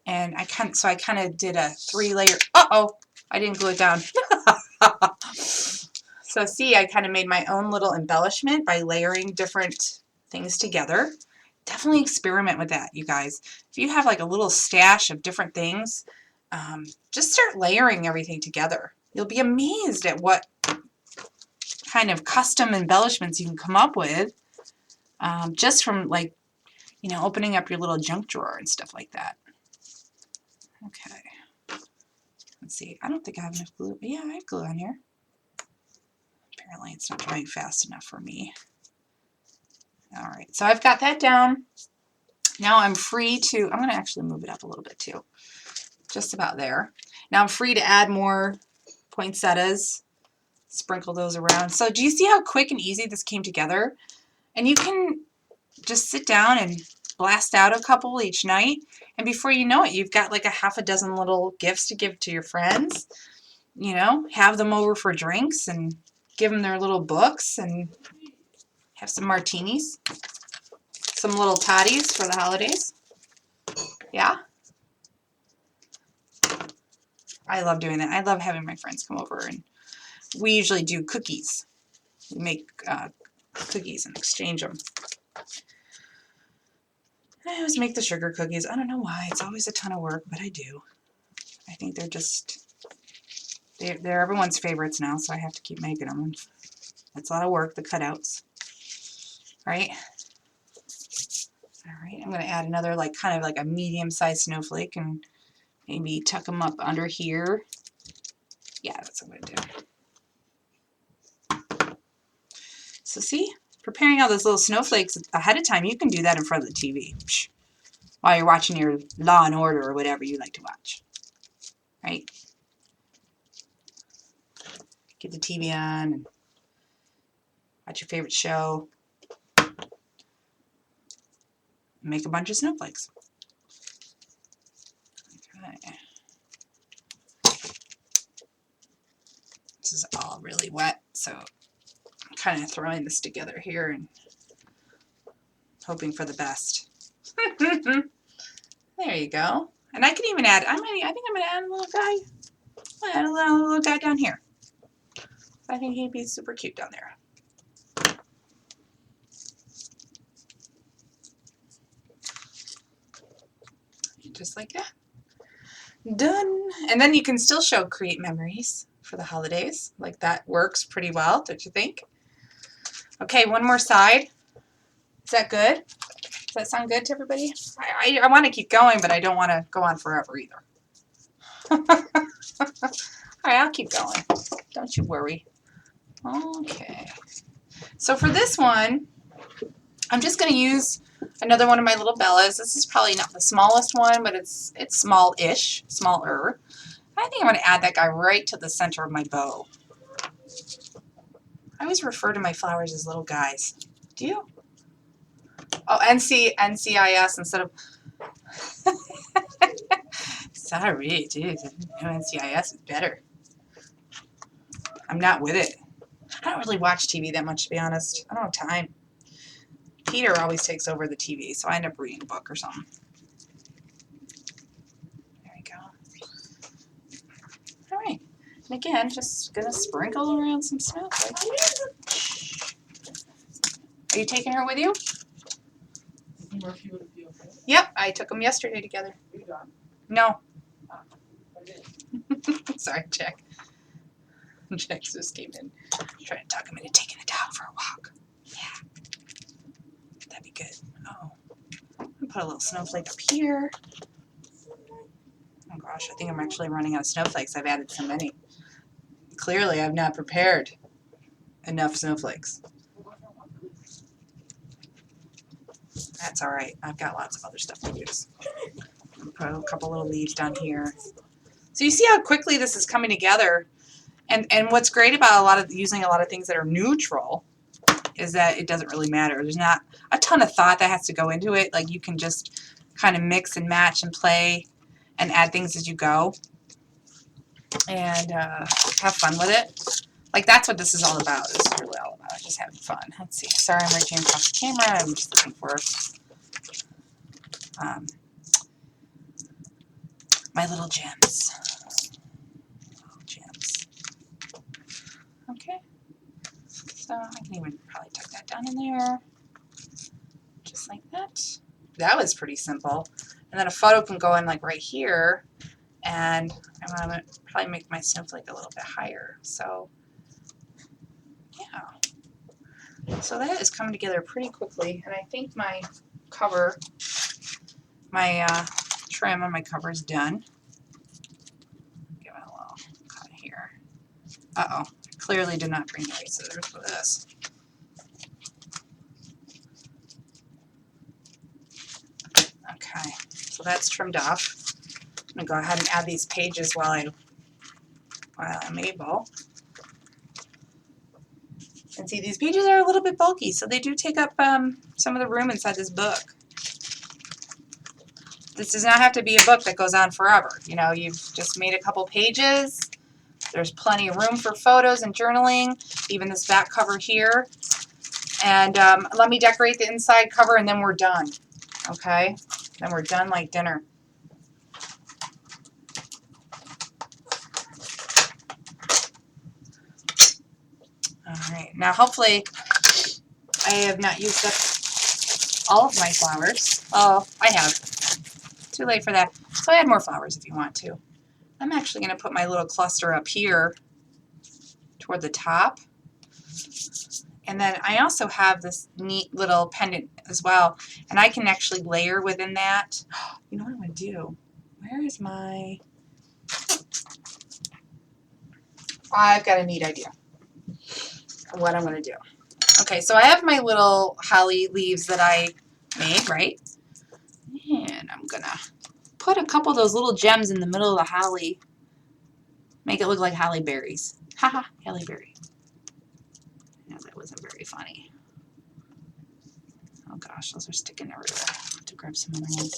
And I kind of did a 3-layer. Uh-oh, I didn't glue it down. So see, I kind of made my own little embellishment by layering different things together. Definitely experiment with that, you guys. If you have like a little stash of different things, just start layering everything together. You'll be amazed at what kind of custom embellishments you can come up with just from, like, you know, opening up your little junk drawer and stuff like that. Okay. Let's see. I don't think I have enough glue. Yeah, I have glue on here. Apparently it's not drying fast enough for me. All right, so I've got that down. Now I'm free to, I'm going to actually move it up a little bit too. Just about there. Now I'm free to add more poinsettias, sprinkle those around. So do you see how quick and easy this came together? And you can just sit down and blast out a couple each night, and before you know it, you've got like a half a dozen little gifts to give to your friends. You know, have them over for drinks and give them their little books and have some martinis, some little toddies for the holidays. Yeah, I love doing that. I love having my friends come over, and we usually do cookies. make cookies and exchange them. I always make the sugar cookies. I don't know why. It's always a ton of work, but I do. I think they're just, they're everyone's favorites now, so I have to keep making them. It's a lot of work, the cutouts. Right? All right, I'm going to add another, like, kind of like a medium-sized snowflake and maybe tuck them up under here. Yeah, that's what I'm going to do. So see, preparing all those little snowflakes ahead of time, you can do that in front of the TV while you're watching your Law and Order or whatever you like to watch. Right? Get the TV on and watch your favorite show. Make a bunch of snowflakes. Okay. This is all really wet, so I'm kind of throwing this together here and hoping for the best. There you go. And I can even add, I think I'm going to add a little guy. I'll add a little guy down here. I think he'd be super cute down there. Just like that. Done. And then you can still show create memories for the holidays. Like that works pretty well, don't you think? Okay, one more side. Is that good? Does that sound good to everybody? I want to keep going, but I don't want to go on forever either. All right, I'll keep going. Don't you worry. Okay. So for this one, I'm just going to use another one of my little Bellas. This is probably not the smallest one, but it's small-ish, smaller. I think I'm going to add that guy right to the center of my bow. I always refer to my flowers as little guys. Do you? Oh, NCIS instead of... Sorry, dude. NCIS is better. I'm not with it. I don't really watch TV that much, to be honest. I don't have time. Peter always takes over the TV, so I end up reading a book or something. There we go. All right. And again, just going to sprinkle around some snowflakes. Are you taking her with you? Murphy would it be okay? Yep, I took them yesterday together. You done? No. I did. Sorry, Jack. Jack just came in trying to talk him into taking the dog for a walk. Yeah. That'd be good. Oh. I'm going to put a little snowflake up here. Oh gosh, I think I'm actually running out of snowflakes. I've added so many. Clearly, I've not prepared enough snowflakes. That's all right. I've got lots of other stuff to use. Put a couple little leaves down here. So you see how quickly this is coming together. And what's great about using a lot of things that are neutral is that it doesn't really matter. There's not a ton of thought that has to go into it. Like you can just kind of mix and match and play and add things as you go and have fun with it. Like that's what this is all about. This is really all about just having fun. Let's see. Sorry, I'm reaching across the camera. I'm just looking for my little gems. Okay. So I can even probably tuck that down in there. Just like that. That was pretty simple. And then a photo can go in like right here. And I'm going to probably make my snowflake a little bit higher. So, yeah. So that is coming together pretty quickly. And I think my cover, my trim on my cover is done. Give it a little cut here. Uh-oh. Clearly did not bring the right scissors for this. Okay. So that's trimmed off. I'm going to go ahead and add these pages while I'm able. And see, these pages are a little bit bulky, so they do take up some of the room inside this book. This does not have to be a book that goes on forever. You know, you've just made a couple pages. There's plenty of room for photos and journaling, even this back cover here. And let me decorate the inside cover, and then we're done. Okay? Then we're done like dinner. Alright, now hopefully I have not used up all of my flowers. Oh, I have. Too late for that. So add more flowers if you want to. I'm actually going to put my little cluster up here toward the top. And then I also have this neat little pendant as well. And I can actually layer within that. You know what I'm going to do? Where is my... I've got a neat idea of what I'm going to do. Okay, so I have my little holly leaves that I made, right? And I'm going to put a couple of those little gems in the middle of the holly. Make it look like holly berries. Haha, holly berry. No, that wasn't very funny. Oh gosh, those are sticking everywhere. I have to grab some other ones.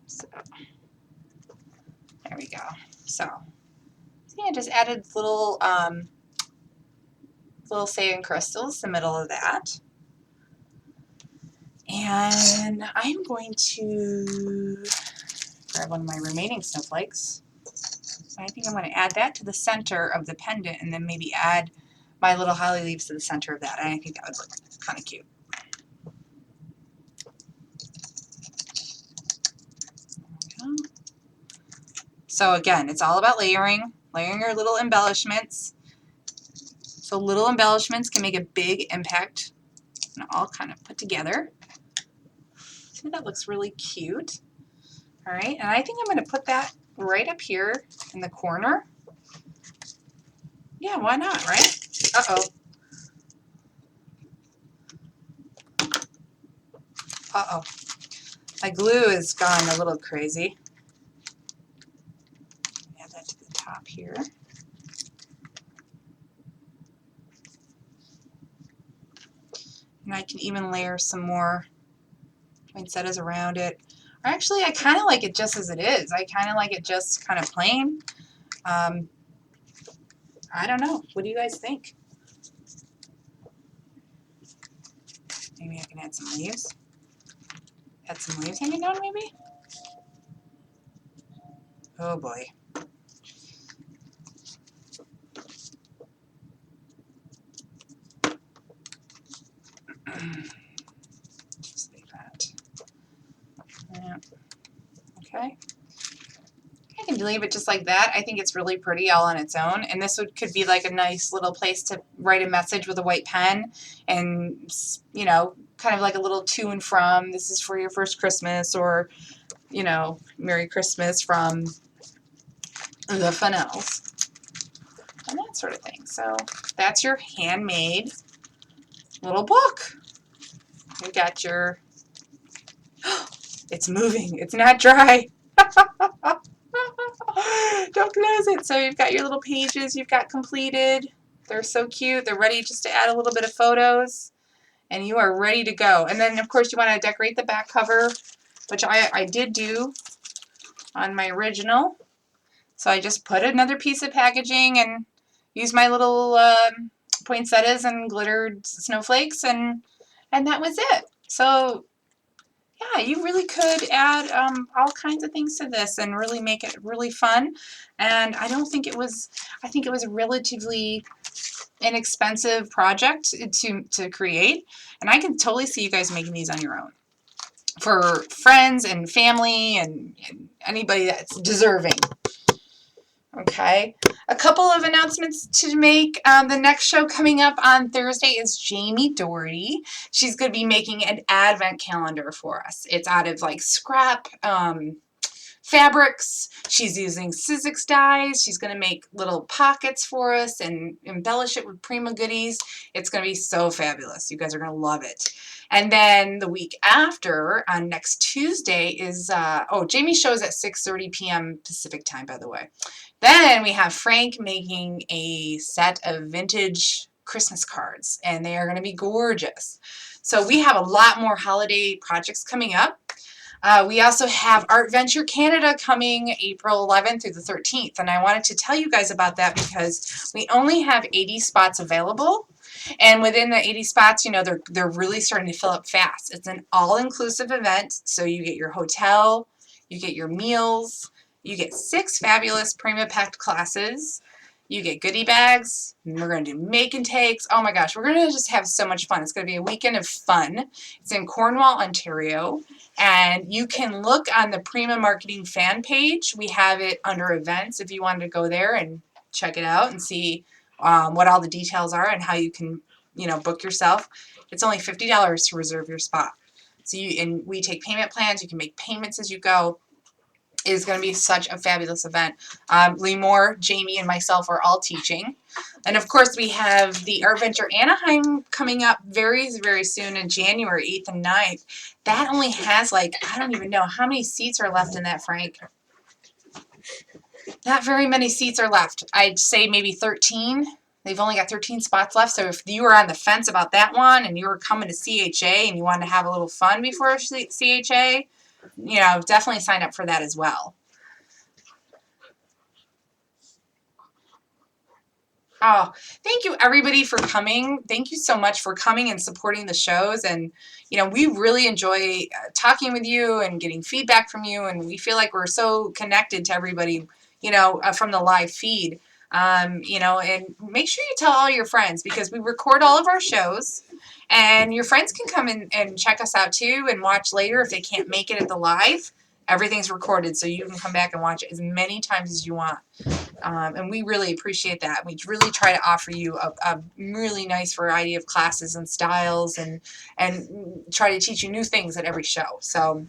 So, there we go. So, see, I just added little sand crystals in the middle of that. And I'm going to grab one of my remaining snowflakes. I think I'm going to add that to the center of the pendant and then maybe add my little holly leaves to the center of that. And I think that would look kind of cute. So again, it's all about layering your little embellishments. So little embellishments can make a big impact and all kind of put together. See, that looks really cute. All right, and I think I'm going to put that right up here in the corner. Yeah, why not, right? Uh-oh. Uh-oh. My glue has gone a little crazy. Add that to the top here. And I can even layer some more poinsettias around it. Or actually, I kind of like it just as it is. I kind of like it just kind of plain. I don't know. What do you guys think? Maybe I can add some leaves. Add some leaves hanging down, maybe? Oh boy. Just like that. Yeah. Okay. I can leave it just like that. I think it's really pretty all on its own. And this could be like a nice little place to write a message with a white pen and, you know, kind of like a little to and from, this is for your first Christmas, or, you know, Merry Christmas from the Fennells, and that sort of thing. So that's your handmade little book. You got your, it's moving, it's not dry. Don't close it. So you've got your little pages you've got completed. They're so cute. They're ready just to add a little bit of photos, and you are ready to go. And then, of course, you want to decorate the back cover, which I did do on my original. So I just put another piece of packaging and used my little poinsettias and glittered snowflakes, and that was it. So yeah, you really could add all kinds of things to this and really make it really fun. And I don't think it was, I think it was a relatively inexpensive project to create. And I can totally see you guys making these on your own for friends and family and anybody that's deserving. Okay, a couple of announcements to make. The next show coming up on Thursday is Jamie Doherty. She's going to be making an advent calendar for us. It's out of like scrap fabrics. She's using Sizzix dies. She's going to make little pockets for us and embellish it with Prima goodies. It's going to be so fabulous. You guys are going to love it. And then the week after, on next Tuesday, is, Jamie's show is at 6:30 p.m. Pacific time, by the way. Then we have Frank making a set of vintage Christmas cards, and they are going to be gorgeous. So we have a lot more holiday projects coming up. We also have Art Venture Canada coming April 11th through the 13th, and I wanted to tell you guys about that because we only have 80 spots available, and within the 80 spots, you know, they're really starting to fill up fast. It's an all-inclusive event, so you get your hotel, You get your meals. You get 6 fabulous Prima packed classes. You get goodie bags. And we're going to do make and takes. Oh my gosh, we're going to just have so much fun. It's going to be a weekend of fun. It's in Cornwall, Ontario. And you can look on the Prima Marketing fan page. We have it under events if you wanted to go there and check it out and see what all the details are and how you can, book yourself. It's only $50 to reserve your spot. So and we take payment plans. You can make payments as you go. It is going to be such a fabulous event. Lee Moore, Jamie, and myself are all teaching. And of course, we have the Art Venture Anaheim coming up very, very soon in January 8th and 9th. That only has I don't even know how many seats are left in that, Frank. Not very many seats are left. I'd say maybe 13. They've only got 13 spots left. So if you were on the fence about that one and you were coming to CHA and you wanted to have a little fun before CHA, definitely sign up for that as well. Oh, thank you everybody for coming. Thank you so much for coming and supporting the shows. And, we really enjoy talking with you and getting feedback from you. And we feel like we're so connected to everybody, from the live feed. And make sure you tell all your friends because we record all of our shows. And your friends can come in and check us out too and watch later if they can't make it at the live. Everything's recorded so you can come back and watch it as many times as you want. And we really appreciate that. We really try to offer you a really nice variety of classes and styles and try to teach you new things at every show. So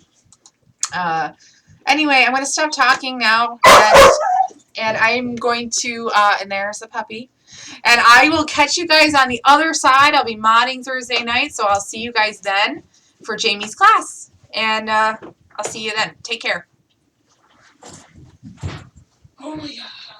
anyway, I'm going to stop talking now. And I'm going to, and there's the puppy. And I will catch you guys on the other side. I'll be modding Thursday night, so I'll see you guys then for Jamie's class. And I'll see you then. Take care. Oh my God.